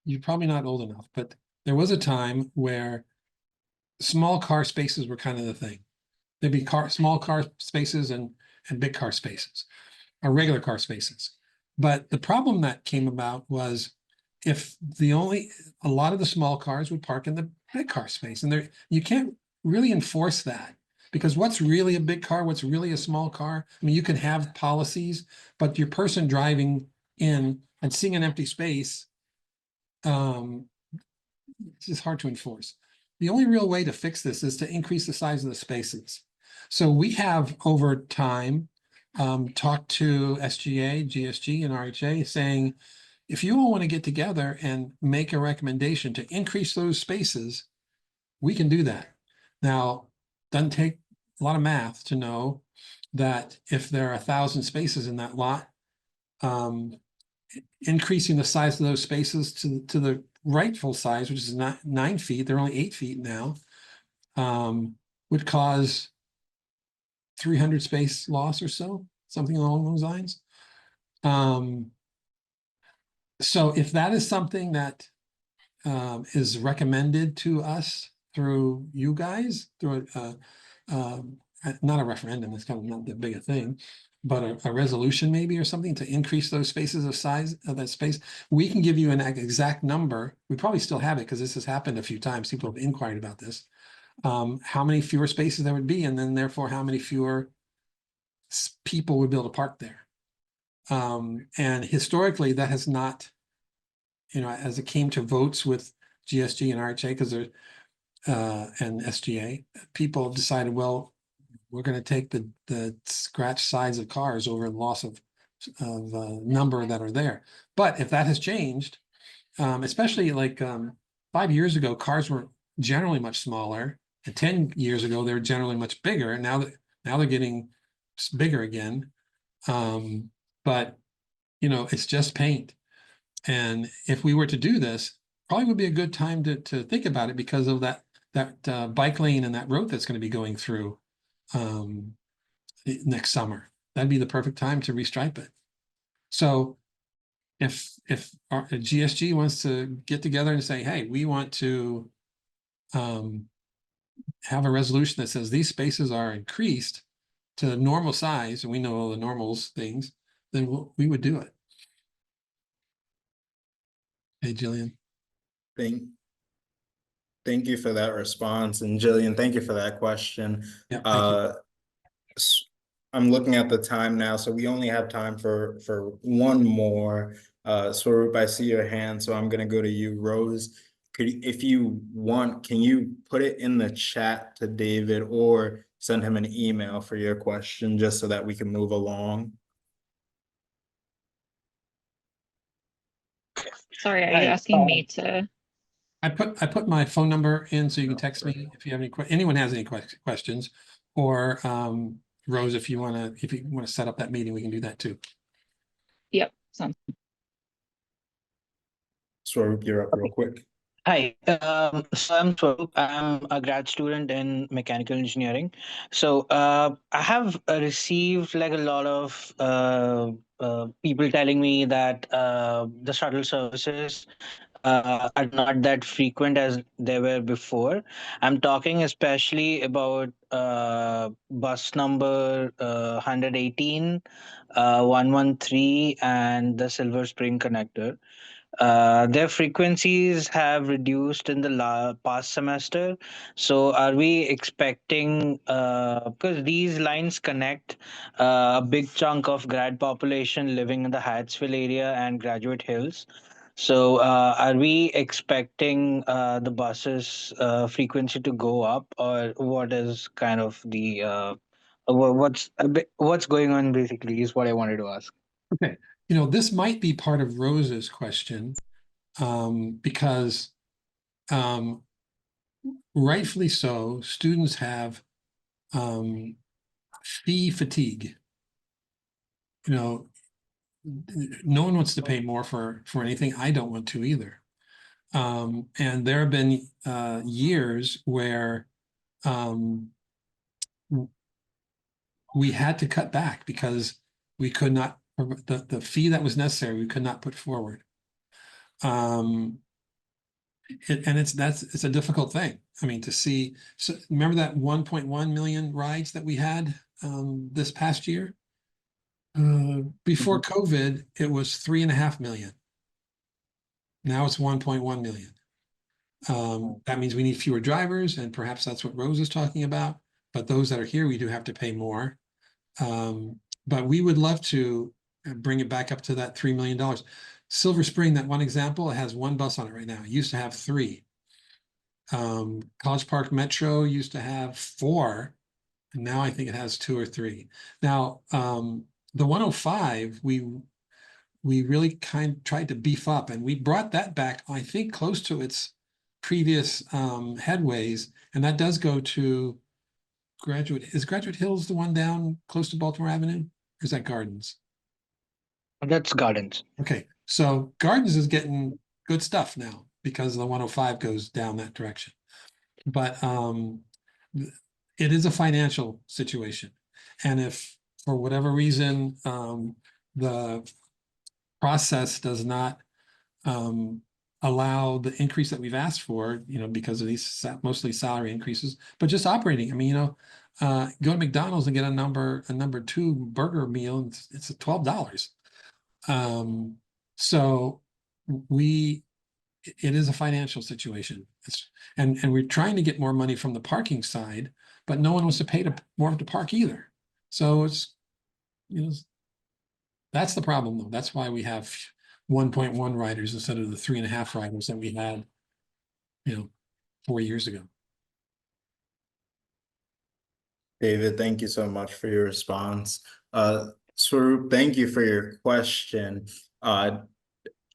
Speaker 7: you're probably not old enough, but there was a time where small car spaces were kind of the thing. There'd be small car spaces and big car spaces, or regular car spaces. But the problem that came about was if a lot of the small cars would park in the big car space, and you can't really enforce that, because what's really a big car, what's really a small car? I mean, you can have policies, but your person driving in and seeing an empty space, it's just hard to enforce. The only real way to fix this is to increase the size of the spaces. So we have over time talked to SGA, GSG, and RHA saying, if you all want to get together and make a recommendation to increase those spaces, we can do that. Now, doesn't take a lot of math to know that if there are 1,000 spaces in that lot, increasing the size of those spaces to the rightful size, which is not 9 feet, they're only 8 feet now, would cause 300 space loss or so. something along those lines. So if that is something that is recommended to us through you guys, through not a referendum, it's kind of not that big a thing, but a resolution maybe or something to increase those spaces of size of that space, we can give you an exact number. We probably still have it because this has happened a few times. People have inquired about this. How many fewer spaces there would be, and then therefore how many fewer people would be able to park there. And historically, that has not, you know, as it came to votes with GSG and RHA, because they're and SGA, people decided, well, we're going to take the scratch size of cars over the loss of number that are there. But if that has changed, especially like 5 years ago, cars were generally much smaller, and 10 years ago they were generally much bigger. And now they're getting bigger again. But you know, it's just paint. And if we were to do this, probably would be a good time to think about it because of that bike lane and that road that's going to be going through next summer. That'd be the perfect time to restripe it. So if our GSG wants to get together and say, hey, we want to have a resolution that says these spaces are increased to the normal size, and we know all the normals things, then we would do it. Hey, Jillian.
Speaker 1: Thank you for that response. And Jillian, thank you for that question.
Speaker 7: Yeah, thank you.
Speaker 1: I'm looking at the time now, so we only have time for one more. Swaroop, I see your hand, so I'm gonna go to you, Rose. If you want, can you put it in the chat to David or send him an email for your question, just so that we can move along?
Speaker 2: Sorry, are you asking me to?
Speaker 7: I put my phone number in so you can text me if you have anyone has any questions, or Rose, if you want to set up that meeting, we can do that too.
Speaker 2: Yep, sounds.
Speaker 1: Swaroop, you're up real quick.
Speaker 9: Hi, so I'm a grad student in mechanical engineering. So I have received like a lot of people telling me that the shuttle services are not that frequent as they were before. I'm talking especially about bus number 118, 113, and the Silver Spring connector. Their frequencies have reduced in the past semester. So, are we expecting, because these lines connect a big chunk of grad population living in the Hyattsville area and Graduate Hills? So, are we expecting the buses frequency to go up, or what is kind of the what's going on basically is what I wanted to ask.
Speaker 7: Okay, you know, this might be part of Rose's question, because rightfully so, students have fee fatigue. You know, no one wants to pay more for anything. I don't want to either. And there have been years where we had to cut back because we could not, the fee that was necessary, we could not put forward. And it's a difficult thing. I mean, to see, so remember that 1.1 million rides that we had this past year? Before COVID, it was 3.5 million. Now it's 1.1 million. That means we need fewer drivers, and perhaps that's what Rose is talking about. But those that are here, we do have to pay more. But we would love to bring it back up to that $3 million. Silver Spring, that one example, it has one bus on it right now. It used to have 3. College Park Metro used to have 4, and now I think it has 2 or 3. Now, the 105, we really kind of tried to beef up, and we brought that back, I think, close to its previous headways, and that does go to Graduate. Is Graduate Hills the one down close to Baltimore Avenue, or is that Gardens?
Speaker 9: That's Gardens.
Speaker 7: Okay, so Gardens is getting good stuff now because the 105 goes down that direction. But it is a financial situation. And if for whatever reason, the process does not allow the increase that we've asked for, because of these mostly salary increases, but just operating. I mean, go to McDonald's and get a number 2 burger meal, and it's $12. So it is a financial situation. And we're trying to get more money from the parking side, but no one wants to pay more to park either. So it's, that's the problem though. That's why we have 1.1 riders instead of the 3.5 riders that we had, 4 years ago.
Speaker 1: David, thank you so much for your response. Swaroop, thank you for your question.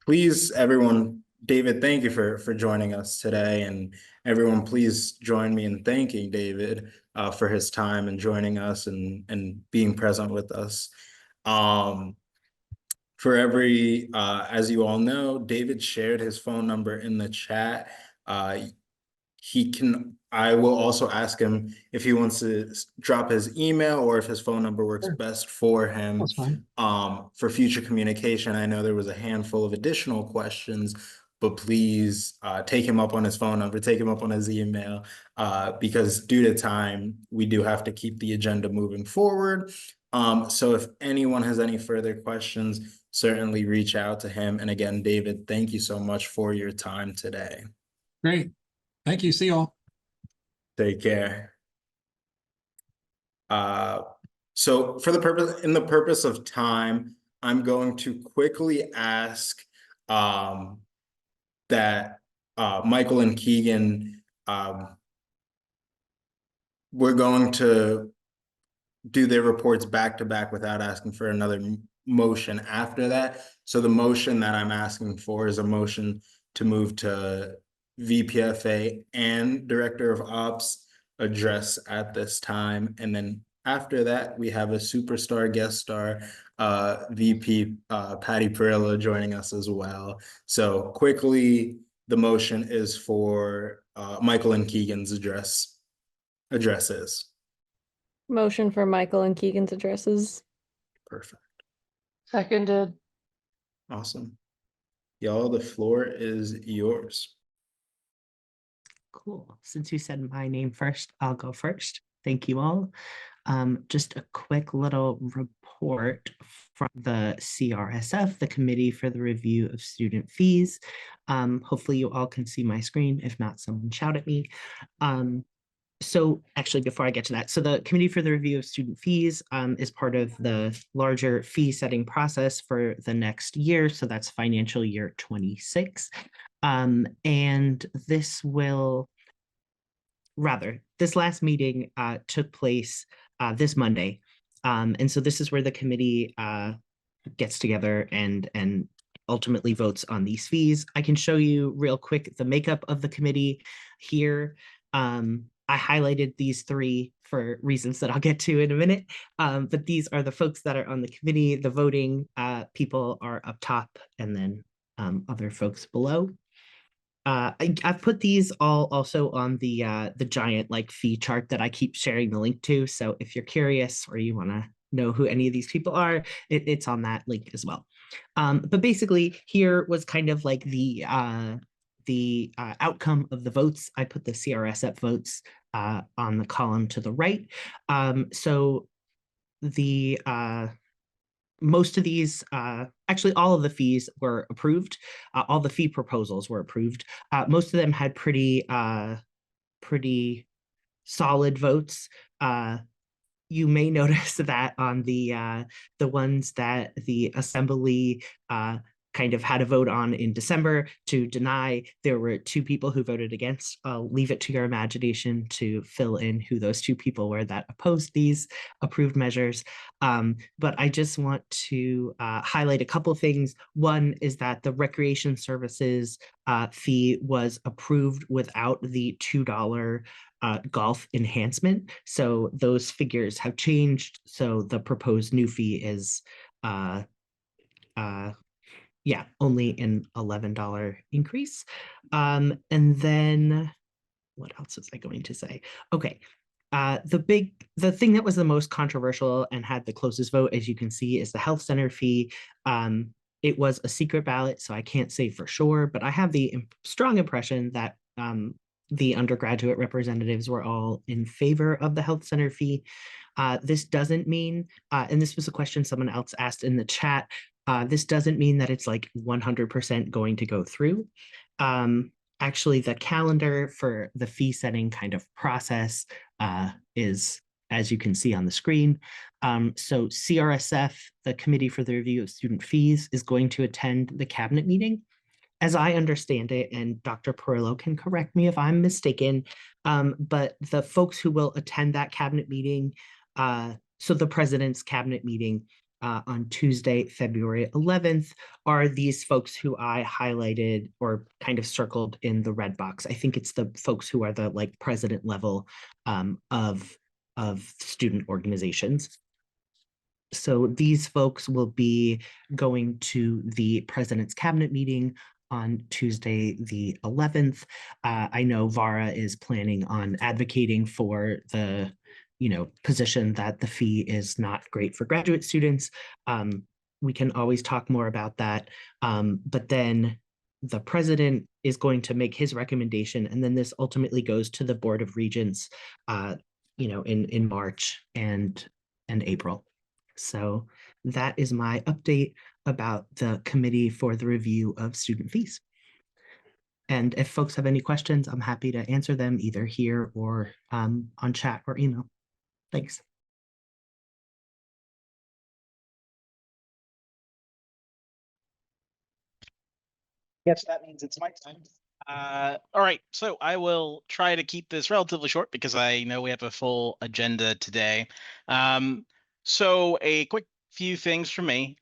Speaker 1: Please, everyone, David, thank you for joining us today, and everyone, please join me in thanking David for his time and joining us and being present with us. For as you all know, David shared his phone number in the chat. I will also ask him if he wants to drop his email or if his phone number works
Speaker 7: Sure.
Speaker 1: best for him.
Speaker 7: That's fine.
Speaker 1: For future communication. I know there was a handful of additional questions, but please take him up on his phone number, take him up on his email, because due to time, we do have to keep the agenda moving forward. So if anyone has any further questions, certainly reach out to him. And again, David, thank you so much for your time today.
Speaker 7: Great. Thank you. See you all.
Speaker 1: Take care. So in the purpose of time, I'm going to quickly ask that Michael and Keegan, we're going to do their reports back to back without asking for another motion after that. So the motion that I'm asking for is a motion to move to VPFA and Director of Ops address at this time. And then after that, we have a superstar guest star, VP Patty Perillo joining us as well. So quickly, the motion is for Michael and Keegan's addresses.
Speaker 6: Motion for Michael and Keegan's addresses.
Speaker 1: Perfect.
Speaker 3: Seconded.
Speaker 1: Awesome. Y'all, the floor is yours.
Speaker 5: Cool. Since you said my name first, I'll go first. Thank you all. Just a quick little report from the CRSF, the Committee for the Review of Student Fees. Hopefully you all can see my screen. If not, someone shout at me. So actually, before I get to that, so the Committee for the Review of Student Fees is part of the larger fee setting process for the next year. So that's financial year 26. And this last meeting took place this Monday. And so this is where the committee gets together and ultimately votes on these fees. I can show you real quick the makeup of the committee here. I highlighted these 3 for reasons that I'll get to in a minute, but these are the folks that are on the committee. The voting people are up top, and then other folks below. I've put these all also on the giant fee chart that I keep sharing the link to. So if you're curious or you want to know who any of these people are, it's on that link as well. But basically, here was kind of like the outcome of the votes. I put the CRSF votes on the column to the right. So the most of these, actually all of the fees were approved. All the fee proposals were approved. Most of them had pretty solid votes. You may notice that on the ones that the assembly kind of had a vote on in December to deny, there were 2 people who voted against. I'll leave it to your imagination to fill in who those 2 people were that opposed these approved measures. But I just want to highlight a couple things. One is that the recreation services fee was approved without the $2 golf enhancement. So those figures have changed. So the proposed new fee is only an $11 increase. And then what else was I going to say? Okay. The thing that was the most controversial and had the closest vote, as you can see, is the health center fee. It was a secret ballot, so I can't say for sure, but I have the strong impression that the undergraduate representatives were all in favor of the health center fee. This doesn't mean, and this was a question someone else asked in the chat, this doesn't mean that it's like 100% going to go through. Actually, the calendar for the fee setting kind of process is, as you can see on the screen. So CRSF, the Committee for the Review of Student Fees, is going to attend the cabinet meeting. As I understand it, and Dr. Perillo can correct me if I'm mistaken, but the folks who will attend that cabinet meeting, so the president's cabinet meeting on Tuesday, February 11th, are these folks who I highlighted or kind of circled in the red box. I think it's the folks who are the like president level of student organizations. So these folks will be going to the president's cabinet meeting on Tuesday, the 11th. I know Vara is planning on advocating for the position that the fee is not great for graduate students. We can always talk more about that. But then the president is going to make his recommendation, and then this ultimately goes to the Board of Regents, in March and April. So that is my update about the Committee for the Review of Student Fees. And if folks have any questions, I'm happy to answer them either here or on chat or email. Thanks.
Speaker 10: Yes, that means it's my time. All right, so I will try to keep this relatively short because I know we have a full agenda today. So a quick few things from me.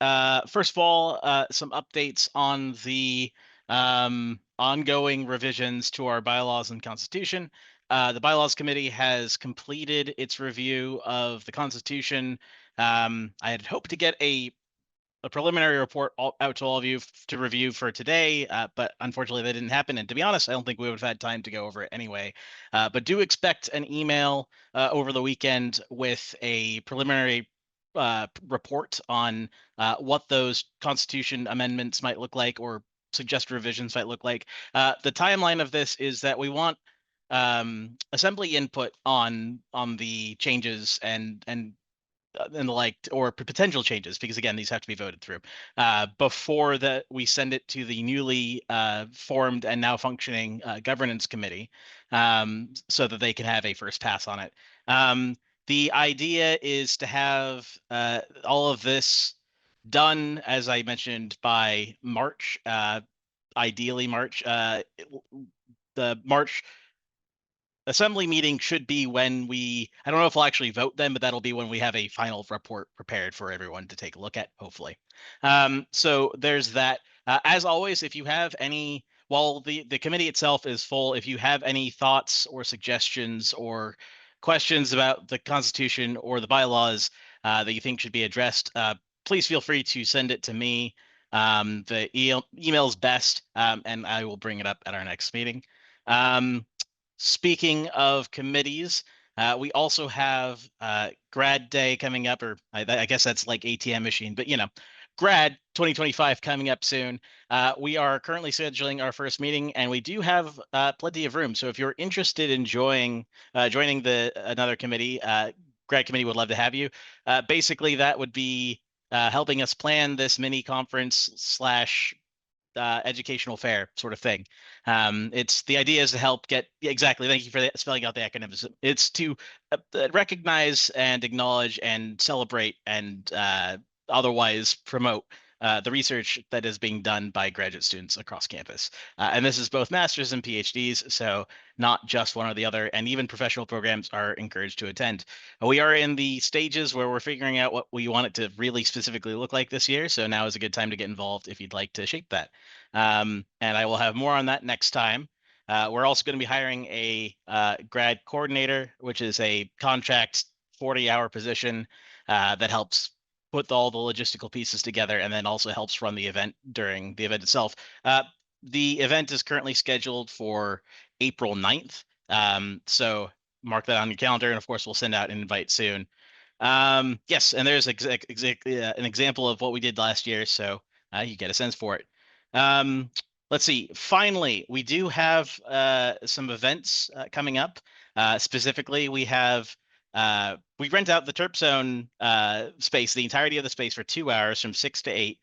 Speaker 10: First of all, some updates on the ongoing revisions to our bylaws and constitution. The bylaws committee has completed its review of the constitution. I had hoped to get a preliminary report out to all of you to review for today, but unfortunately that didn't happen. And to be honest, I don't think we would have had time to go over it anyway. But do expect an email over the weekend with a preliminary report on what those constitution amendments might look like or suggested revisions might look like. The timeline of this is that we want assembly input on the changes and the like, or potential changes, because again, these have to be voted through before that we send it to the newly formed and now functioning governance committee, so that they can have a first pass on it. The idea is to have all of this done, as I mentioned, by March, ideally March. The March assembly meeting should be when I don't know if we'll actually vote then, but that'll be when we have a final report prepared for everyone to take a look at, hopefully. So there's that. As always, if you have any, while the committee itself is full, if you have any thoughts or suggestions or questions about the Constitution or the bylaws that you think should be addressed, please feel free to send it to me. The email is best, and I will bring it up at our next meeting. Speaking of committees, we also have grad day coming up, or I guess that's like ATM machine, but grad 2025 coming up soon. We are currently scheduling our first meeting, and we do have plenty of room. So if you're interested in joining another committee, grad committee would love to have you. Basically, that would be helping us plan this mini conference / educational fair sort of thing. It's the idea is to help get exactly. Thank you for spelling out the acronyms. It's to recognize and acknowledge and celebrate and otherwise promote the research that is being done by graduate students across campus. And this is both masters and PhDs, so not just one or the other, and even professional programs are encouraged to attend. We are in the stages where we're figuring out what we want it to really specifically look like this year, so now is a good time to get involved if you'd like to shape that. And I will have more on that next time. We're also going to be hiring a grad coordinator, which is a contract 40-hour position that helps put all the logistical pieces together and then also helps run the event during the event itself. The event is currently scheduled for April 9th. So mark that on your calendar, and of course, we'll send out an invite soon. Yes, and there's an example of what we did last year, so you get a sense for it. Let's see. Finally, we do have some events coming up. Specifically, we have we rent out the Terp Zone space, the entirety of the space, for 2 hours from 6 to 8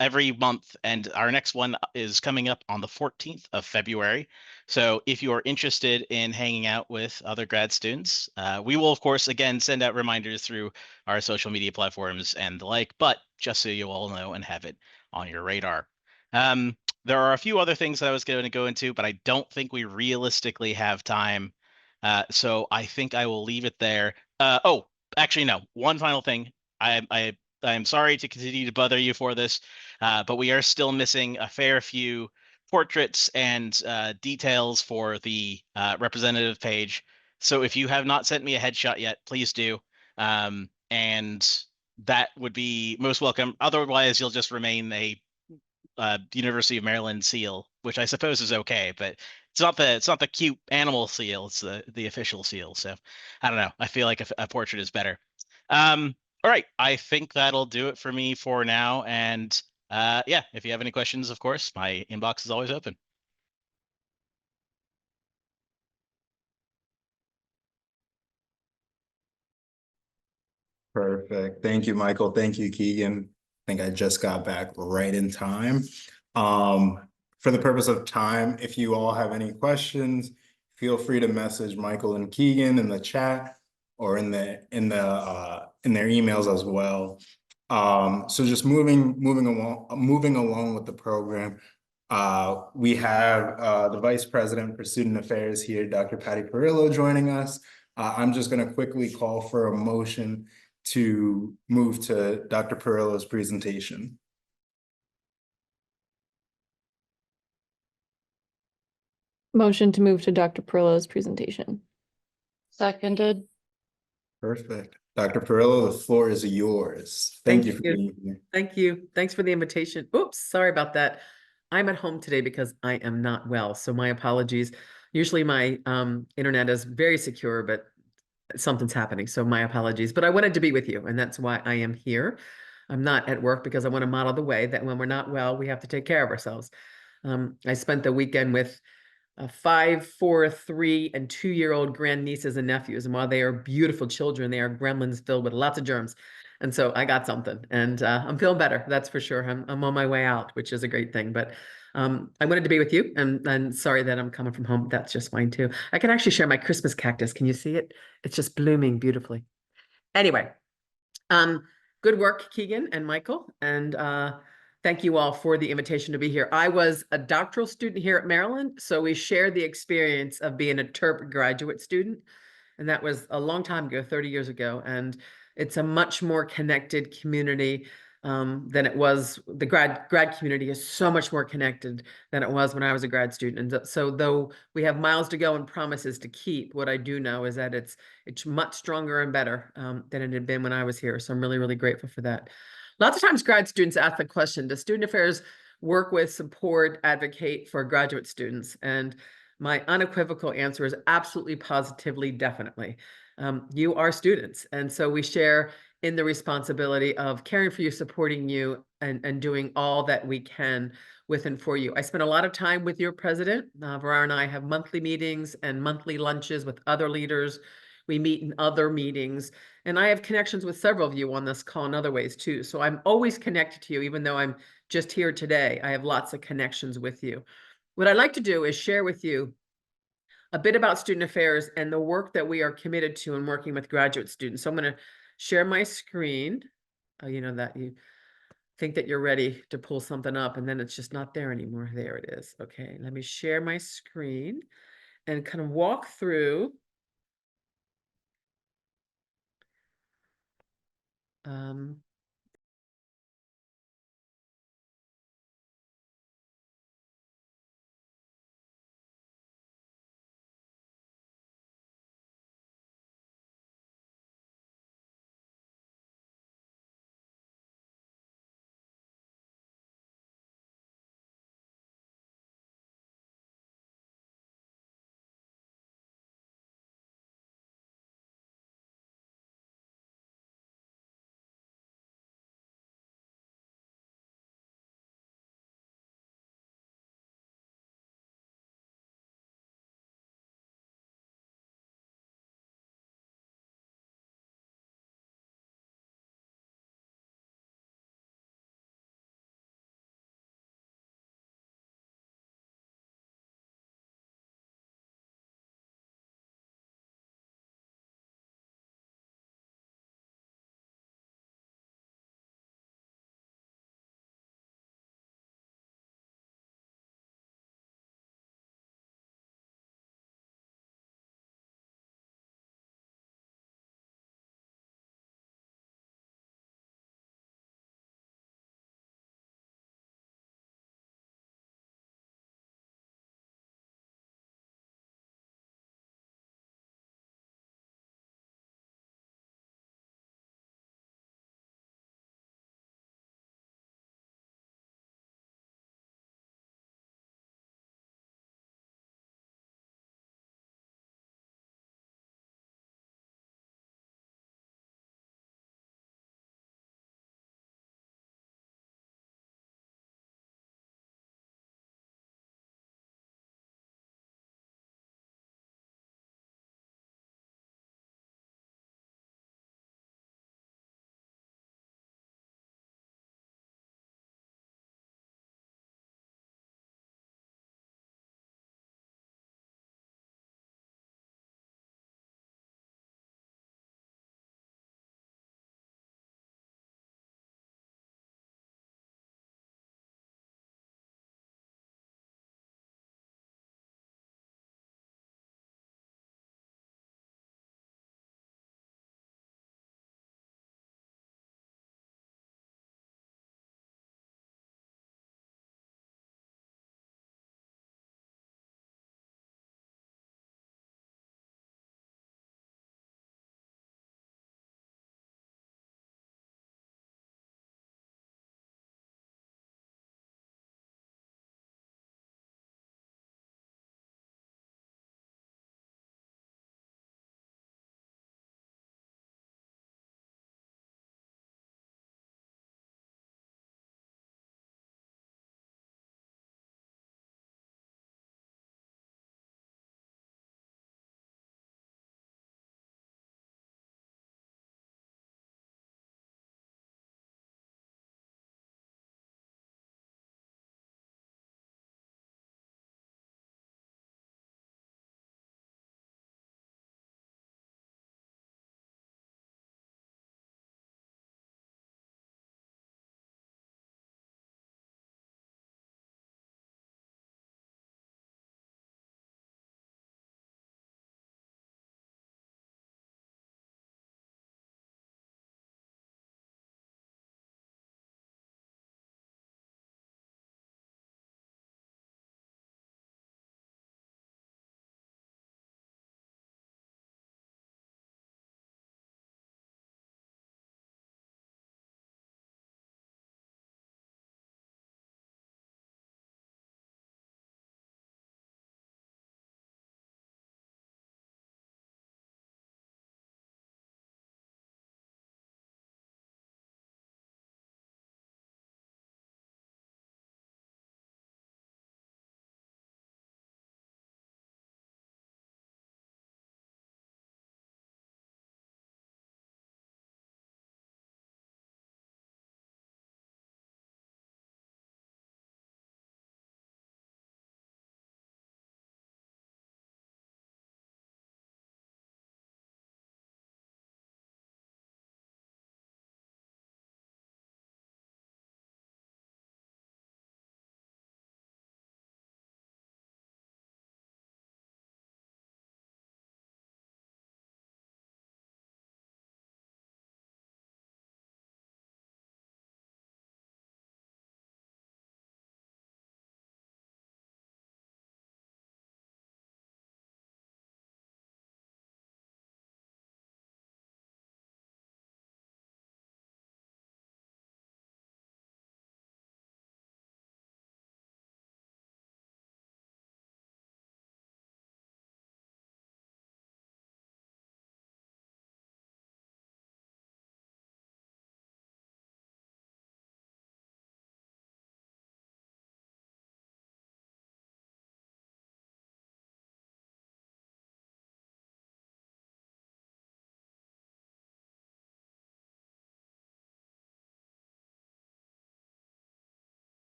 Speaker 10: every month, and our next one is coming up on the 14th of February. So if you are interested in hanging out with other grad students, we will, of course, again, send out reminders through our social media platforms and the like, but just so you all know and have it on your radar. There are a few other things that I was going to go into, but I don't think we realistically have time. So I think I will leave it there. Oh, actually, no. One final thing. I'm sorry to continue to bother you for this, but we are still missing a fair few portraits and details for the representative page. So if you have not sent me a headshot yet, please do. And that would be most welcome. Otherwise, you'll just remain a University of Maryland seal, which I suppose is okay, but it's not the cute animal seal. It's the official seal. So I don't know. I feel like a portrait is better. All right. I think that'll do it for me for now. And yeah, if you have any questions, of course, my inbox is always open.
Speaker 1: Perfect. Thank you, Michael. Thank you, Keegan. I think I just got back right in time. For the purpose of time, if you all have any questions, feel free to message Michael and Keegan in the chat or in their emails as well. So just moving along with the program. We have the Vice President for Student Affairs here, Dr. Patty Perillo, joining us. I'm just going to quickly call for a motion to move to Dr. Perillo's presentation.
Speaker 6: Motion to move to Dr. Perillo's presentation.
Speaker 3: Seconded.
Speaker 1: Perfect. Dr. Perillo, the floor is yours. Thank you for being here.
Speaker 11: Thank you. Thanks for the invitation. Oops, sorry about that. I'm at home today because I am not well, so my apologies. Usually my internet is very secure, but something's happening, so my apologies. But I wanted to be with you, and that's why I am here. I'm not at work because I want to model the way that when we're not well, we have to take care of ourselves. I spent the weekend with 5, 4, 3, and 2-year-old grandnieces and nephews. And while they are beautiful children, they are gremlins filled with lots of germs. And so I got something, and I'm feeling better. That's for sure. I'm on my way out, which is a great thing. But I wanted to be with you, and sorry that I'm coming from home. That's just fine too. I can actually share my Christmas cactus. Can you see it? It's just blooming beautifully. Anyway, good work, Keegan and Michael, and thank you all for the invitation to be here. I was a doctoral student here at Maryland, so we shared the experience of being a TERP graduate student. And that was a long time ago, 30 years ago. And it's a much more connected community than it was. The grad community is so much more connected than it was when I was a grad student. And so though we have miles to go and promises to keep, what I do know is that it's much stronger and better than it had been when I was here. So I'm really, really grateful for that. Lots of times grad students ask the question, does student affairs work with, support, advocate for graduate students? And my unequivocal answer is absolutely, positively, definitely. You are students. And so we share in the responsibility of caring for you, supporting you, and doing all that we can with and for you. I spent a lot of time with your president. Varar and I have monthly meetings and monthly lunches with other leaders. We meet in other meetings. And I have connections with several of you on this call in other ways too. So I'm always connected to you, even though I'm just here today. I have lots of connections with you. What I'd like to do is share with you a bit about student affairs and the work that we are committed to in working with graduate students. So I'm going to share my screen. You know that you think that you're ready to pull something up and then it's just not there anymore. There it is. Okay, let me share my screen and kind of walk through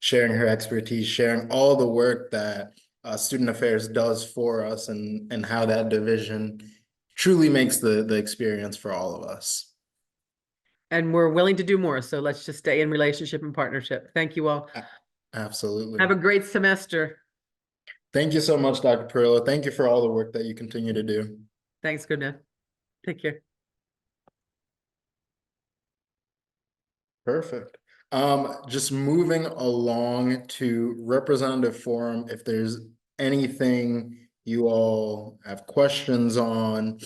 Speaker 1: sharing her expertise, sharing all the work that Student Affairs does for us, and how that division truly makes the experience for all of us.
Speaker 11: And we're willing to do more. So let's just stay in relationship and partnership. Thank you all.
Speaker 1: Absolutely.
Speaker 11: Have a great semester.
Speaker 1: Thank you so much, Dr. Perillo. Thank you for all the work that you continue to do.
Speaker 11: Thanks, Goodman. Take care.
Speaker 1: Perfect. Just moving along to representative forum, if there's anything you all have questions on,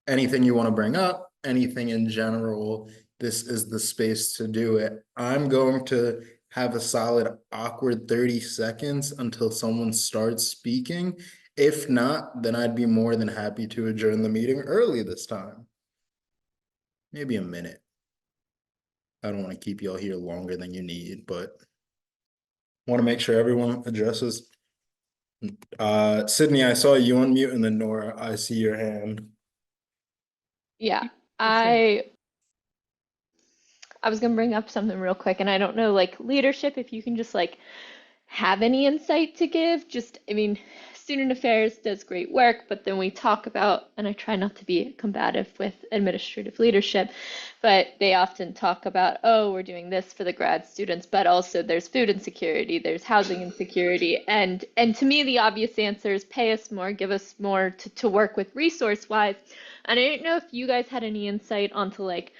Speaker 1: anything you want to bring up, anything in general, this is the space to do it. I'm going to have a solid awkward 30 seconds until someone starts speaking. If not, then I'd be more than happy to adjourn the meeting early this time. Maybe a minute. I don't want to keep y'all here longer than you need, but want to make sure everyone addresses. Sydney, I saw you unmute, and then Nora, I see your hand.
Speaker 3: Yeah, I was gonna bring up something real quick, and I don't know, like leadership, if you can just like have any insight to give. Just, I mean, Student Affairs does great work, but then we talk about, and I try not to be combative with administrative leadership, but they often talk about, oh, we're doing this for the grad students, but also there's food insecurity, there's housing insecurity, and to me the obvious answer is pay us more, give us more to work with resource wise. And I didn't know if you guys had any insight onto like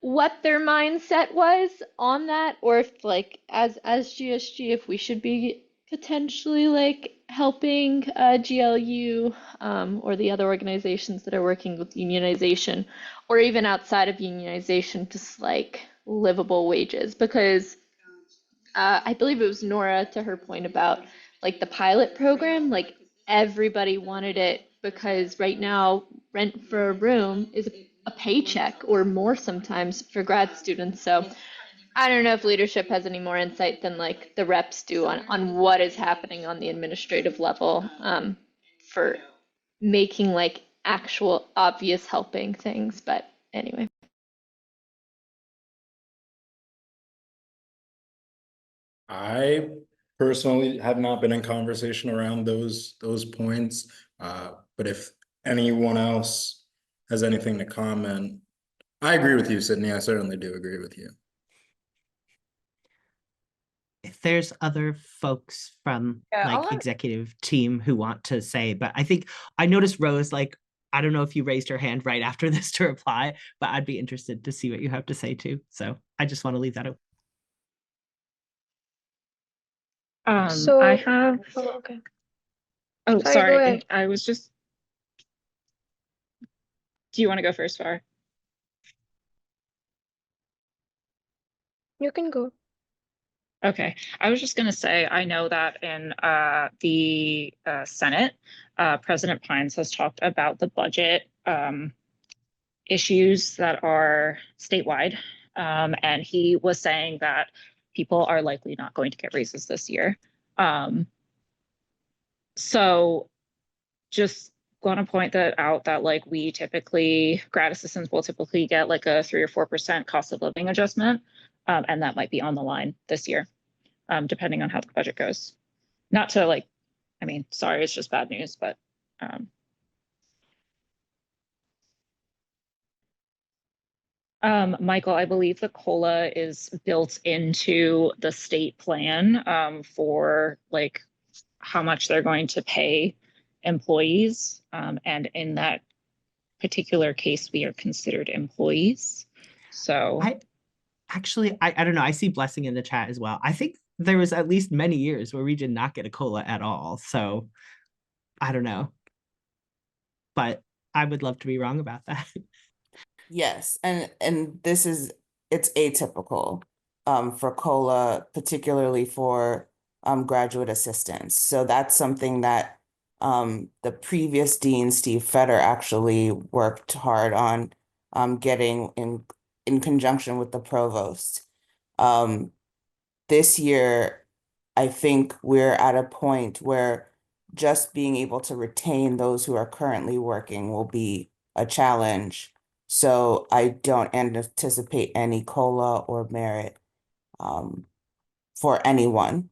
Speaker 3: what their mindset was on that, or if like as GSG, if we should be potentially like helping GLU or the other organizations that are working with unionization, or even outside of unionization, just like livable wages. Because I believe it was Nora, to her point about like the pilot program, like everybody wanted it because right now rent for a room is a paycheck or more sometimes for grad students. So I don't know if leadership has any more insight than like the reps do on what is happening on the administrative level for making like actual obvious helping things. But anyway.
Speaker 1: I personally have not been in conversation around those points, but if anyone else has anything to comment, I agree with you, Sydney. I certainly do agree with you.
Speaker 5: If there's other folks from like executive team who want to say, but I think I noticed Rose, like, I don't know if you raised your hand right after this to reply, but I'd be interested to see what you have to say too. So I just want to leave that open.
Speaker 4: So
Speaker 2: I have.
Speaker 4: oh, okay.
Speaker 2: Oh,
Speaker 4: Sorry, go
Speaker 2: sorry.
Speaker 4: ahead.
Speaker 2: I was just. Do you want to go first, Far?
Speaker 4: You can go.
Speaker 2: Okay, I was just going to say, I know that in the Senate, President Pines has talked about the budget issues that are statewide. And he was saying that people are likely not going to get raises this year. So just going to point that out, that like we typically, grad assistants will typically get like a 3 or 4% cost of living adjustment. And that might be on the line this year, depending on how the budget goes. Not to like, I mean, sorry, it's just bad news, but Michael, I believe the COLA is built into the state plan for like how much they're going to pay employees. And in that particular case, we are considered employees. So
Speaker 5: I don't know. I see Blessing in the chat as well. I think there was at least many years where we did not get a COLA at all. So I don't know. But I would love to be wrong about that.
Speaker 12: Yes, and this is it's atypical for COLA, particularly for graduate assistants. So that's something that the previous dean, Steve Fetter, actually worked hard on getting in conjunction with the provost. This year, I think we're at a point where just being able to retain those who are currently working will be a challenge. So I don't anticipate any COLA or merit for anyone.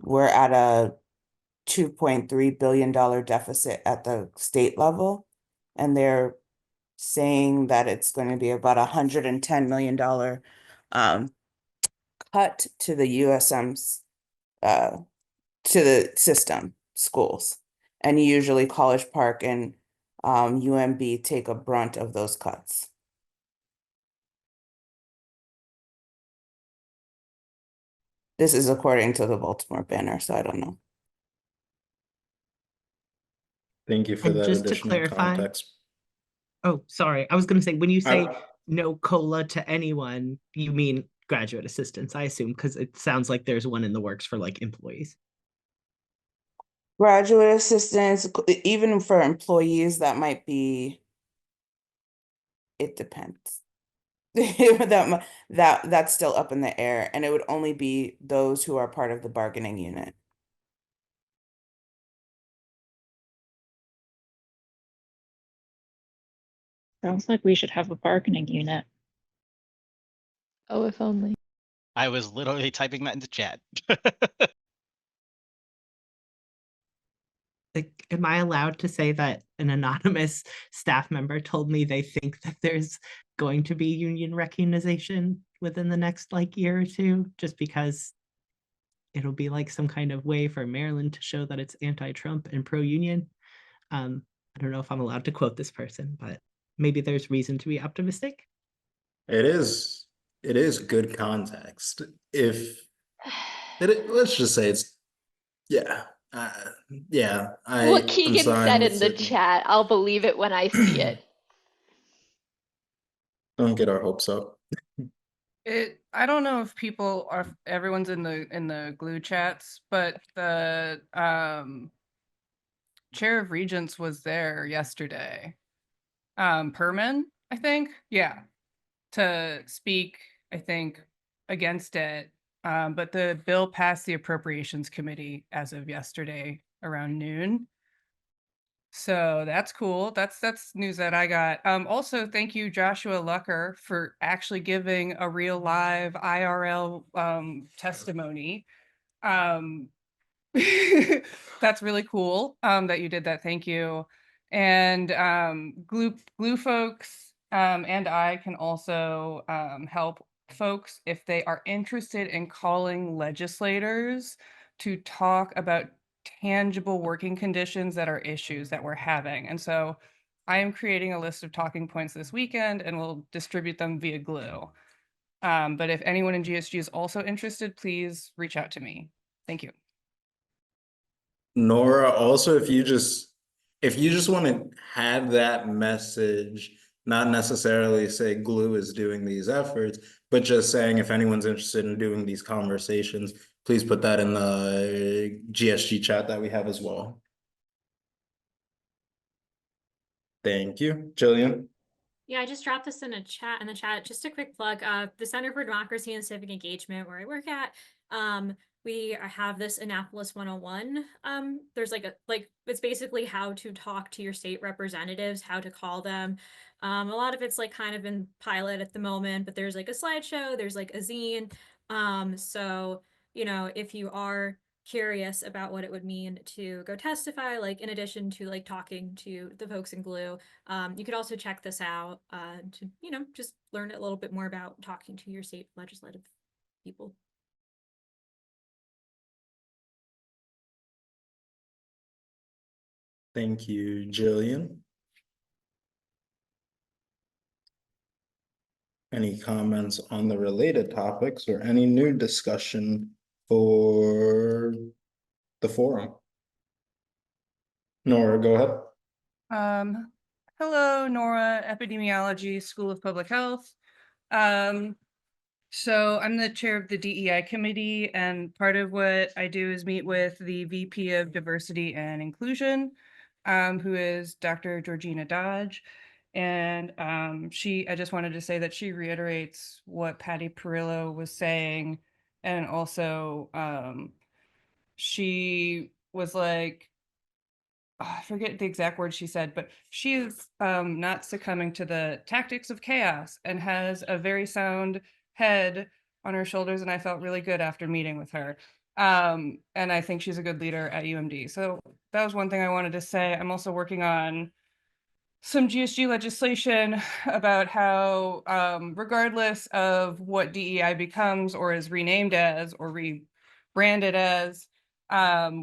Speaker 12: We're at a $2.3 billion deficit at the state level, and they're saying that it's going to be about $110 million cut to the USM's to the system schools, and usually College Park and UMB take a brunt of those cuts. This is according to the Baltimore Banner, so I don't know.
Speaker 1: Thank you for
Speaker 5: And
Speaker 1: that
Speaker 5: just to
Speaker 1: additional
Speaker 5: clarify,
Speaker 1: context.
Speaker 5: oh, sorry, I was going to say, when you say
Speaker 1: I-
Speaker 5: no COLA to anyone, you mean graduate assistants, I assume, because it sounds like there's one in the works for like employees.
Speaker 12: Graduate assistants, even for employees, that might be, it depends. That's still up in the air, and it would only be those who are part of the bargaining unit.
Speaker 2: Sounds like we should have a bargaining unit.
Speaker 3: Oh, if only.
Speaker 10: I was literally typing that into chat.
Speaker 5: Like, am I allowed to say that an anonymous staff member told me they think that there's going to be union recognition within the next like year or two, just because it'll be like some kind of way for Maryland to show that it's anti-Trump and pro-union. I don't know if I'm allowed to quote this person, but maybe there's reason to be optimistic.
Speaker 1: It is good context. If let's just say it's, yeah, yeah.
Speaker 3: What
Speaker 1: I'm
Speaker 3: Keegan
Speaker 1: siding
Speaker 3: said
Speaker 1: with
Speaker 3: in the
Speaker 1: Sydney.
Speaker 3: chat, I'll believe it when I see it.
Speaker 1: Don't get our hopes up.
Speaker 13: I don't know if people are everyone's in the glue chats, but the chair of regents was there yesterday. Perman, I think. Yeah. To speak, I think, against it. But the bill passed the appropriations committee as of yesterday around noon. So that's cool. That's news that I got. Also, thank you, Joshua Lucker, for actually giving a real live IRL testimony. That's really cool that you did that. Thank you. And glue folks and I can also help folks if they are interested in calling legislators to talk about tangible working conditions that are issues that we're having. And so I am creating a list of talking points this weekend and we'll distribute them via glue. But if anyone in GSG is also interested, please reach out to me. Thank you.
Speaker 1: Nora, also, if you just want to have that message, not necessarily say Glue is doing these efforts, but just saying if anyone's interested in doing these conversations, please put that in the GSG chat that we have as well. Thank you. Jillian?
Speaker 8: Yeah, I just dropped this in the chat. Just a quick plug. The Center for Democracy and Civic Engagement, where I work at, we have this Annapolis 101. There's it's basically how to talk to your state representatives, how to call them. A lot of it's like kind of in pilot at the moment, but there's like a slideshow, there's like a zine. So, you know, if you are curious about what it would mean to go testify, like in addition to like talking to the folks in Glue, you could also check this out to, you know, just learn a little bit more about talking to your state legislative people.
Speaker 1: Thank you, Jillian. Any comments on the related topics or any new discussion for the forum? Nora, go ahead.
Speaker 13: Hello, Nora, Epidemiology, School of Public Health. So I'm the chair of the DEI committee, and part of what I do is meet with the VP of Diversity and Inclusion, who is Dr. Georgina Dodge. And I just wanted to say that she reiterates what Patty Perillo was saying. And also she was like, I forget the exact words she said, but she is not succumbing to the tactics of chaos and has a very sound head on her shoulders, and I felt really good after meeting with her. And I think she's a good leader at UMD. So that was one thing I wanted to say. I'm also working on some GSG legislation about how, regardless of what DEI becomes or is renamed as or rebranded as,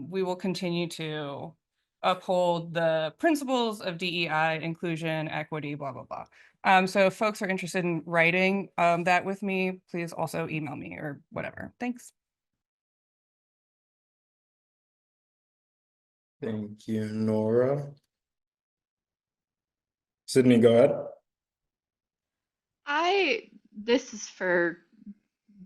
Speaker 13: we will continue to uphold the principles of DEI, inclusion, equity, blah, blah, blah. So if folks are interested in writing that with me, please also email me or whatever. Thanks.
Speaker 1: Thank you, Nora. Sydney, go ahead.
Speaker 3: This is for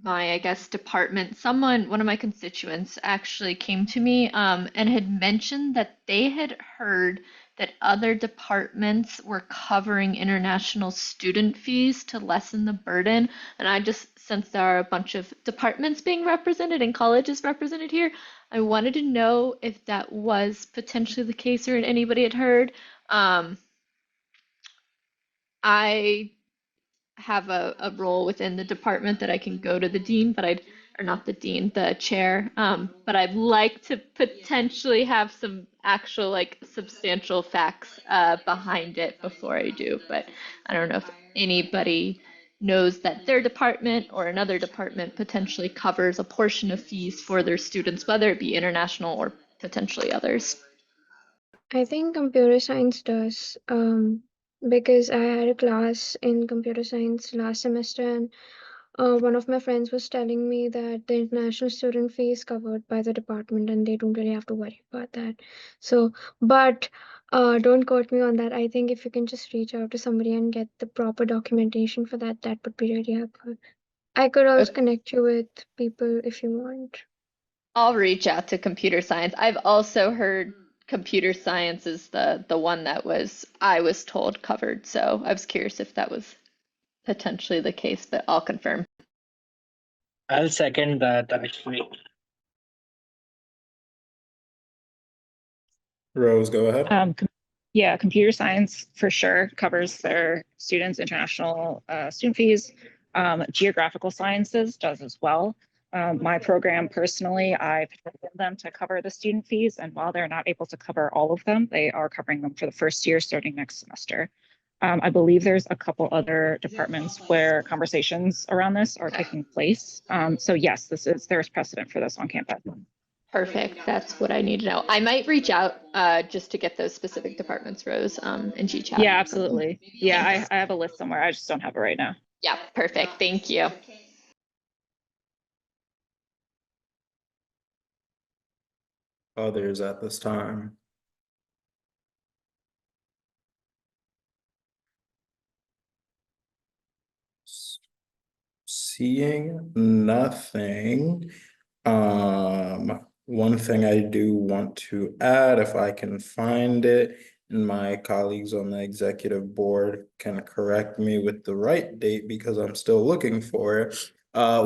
Speaker 3: my, I guess, department. One of my constituents actually came to me and had mentioned that they had heard that other departments were covering international student fees to lessen the burden. And I just, since there are a bunch of departments being represented and colleges represented here, I wanted to know if that was potentially the case or anybody had heard. I have a role within the department that I can go to the dean, or not the dean, the chair. But I'd like to potentially have some actual, like, substantial facts behind it before I do. But I don't know if anybody knows that their department or another department potentially covers a portion of fees for their students, whether it be international or potentially others.
Speaker 4: I think computer science does, because I had a class in computer science last semester, and one of my friends was telling me that the international student fee is covered by the department and they don't really have to worry about that. So, but don't quote me on that. I think if you can just reach out to somebody and get the proper documentation for that, that would be really helpful. I could also connect you with people if you want.
Speaker 3: I'll reach out to computer science. I've also heard computer science is the one that I was told covered. So I was curious if that was potentially the case, but I'll confirm.
Speaker 9: I'll second that actually.
Speaker 1: Rose, go ahead.
Speaker 2: Yeah, computer science for sure covers their students' international student fees. Geographical sciences does as well. My program personally, I petitioned them to cover the student fees, and while they're not able to cover all of them, they are covering them for the first year starting next semester. I believe there's a couple other departments where conversations around this are taking place. So yes, there's precedent for this on campus.
Speaker 3: Perfect. That's what I need to know. I might reach out just to get those specific departments, Rose, and G-Chat.
Speaker 2: Yeah, absolutely. Yeah, I have a list somewhere. I just don't have it right now.
Speaker 3: Yeah, perfect. Thank you.
Speaker 1: Others at this time. Seeing nothing. One thing I do want to add, if I can find it, and my colleagues on the executive board can correct me with the right date because I'm still looking for it.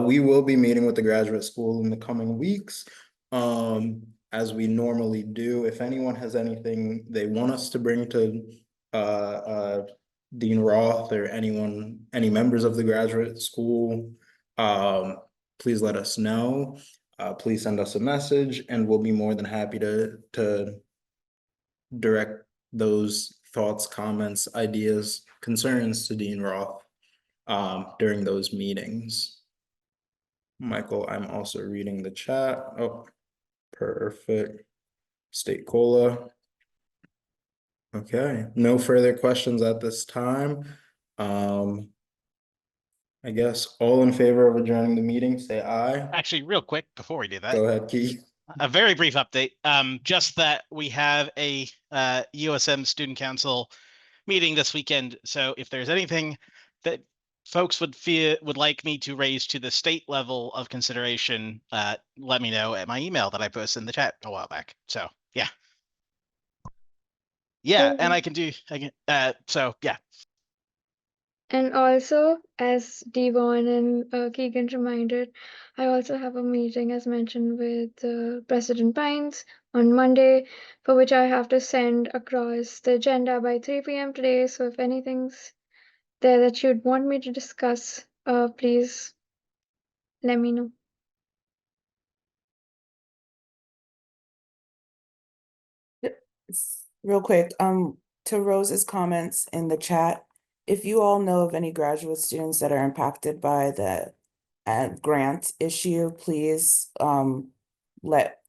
Speaker 1: We will be meeting with the graduate school in the coming weeks. As we normally do. If anyone has anything they want us to bring to Dean Roth or any members of the graduate school, please let us know. Please send us a message and we'll be more than happy to direct those thoughts, comments, ideas, concerns to Dean Roth during those meetings. Michael, I'm also reading the chat. Oh, perfect. State Cola. Okay, no further questions at this time. I guess all in favor of adjourning the meeting, say aye.
Speaker 10: Actually, real quick before we do that.
Speaker 1: Go ahead, Keith.
Speaker 10: A very brief update. Just that we have a USM Student Council meeting this weekend. So if there's anything that folks would like me to raise to the state level of consideration, let me know at my email that I posted in the chat a while back. So yeah. Yeah, and I can so yeah.
Speaker 4: And also, as Devon and Keegan reminded, I also have a meeting, as mentioned, with President Pines on Monday, for which I have to send across the agenda by 3 p.m. today. So if anything's there that you'd want me to discuss, please let me know.
Speaker 12: Real quick, to Rose's comments in the chat, if you all know of any graduate students that are impacted by the grant issue, please let,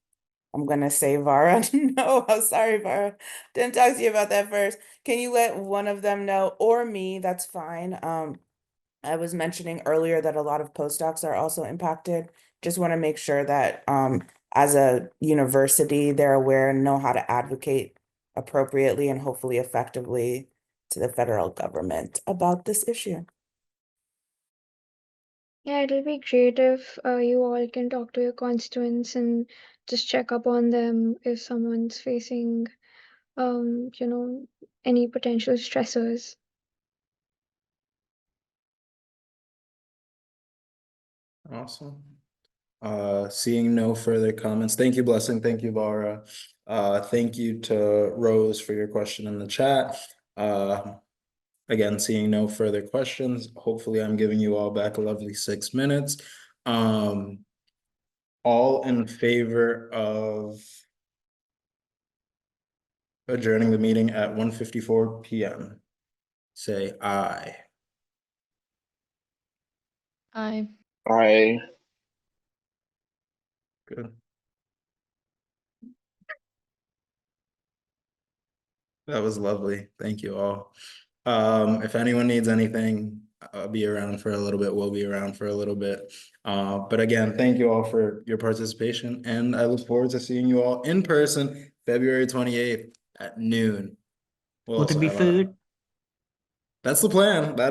Speaker 12: I'm gonna say Vara no, I'm sorry, Vara. Didn't talk to you about that first. Can you let one of them know, or me, that's fine. I was mentioning earlier that a lot of postdocs are also impacted. Just want to make sure that as a university, they're aware and know how to advocate appropriately and hopefully effectively to the federal government about this issue.
Speaker 4: Yeah, it'll be great if you all can talk to your constituents and just check up on them if someone's facing, any potential stressors.
Speaker 1: Awesome. Seeing no further comments. Thank you, Blessing. Thank you, Vara. Thank you to Rose for your question in the chat. Again, seeing no further questions, hopefully I'm giving you all back a lovely 6 minutes. All in favor of adjourning the meeting at 1:54 p.m. Say aye.
Speaker 3: Aye.
Speaker 14: Aye.
Speaker 1: Good. That was lovely. Thank you all. If anyone needs anything, I'll be around for a little bit. We'll be around for a little bit. But again, thank you all for your participation, and I look forward to seeing you all in person February 28th at noon. We'll
Speaker 5: Will there
Speaker 1: also
Speaker 5: be
Speaker 1: have
Speaker 5: food?
Speaker 1: That's the plan.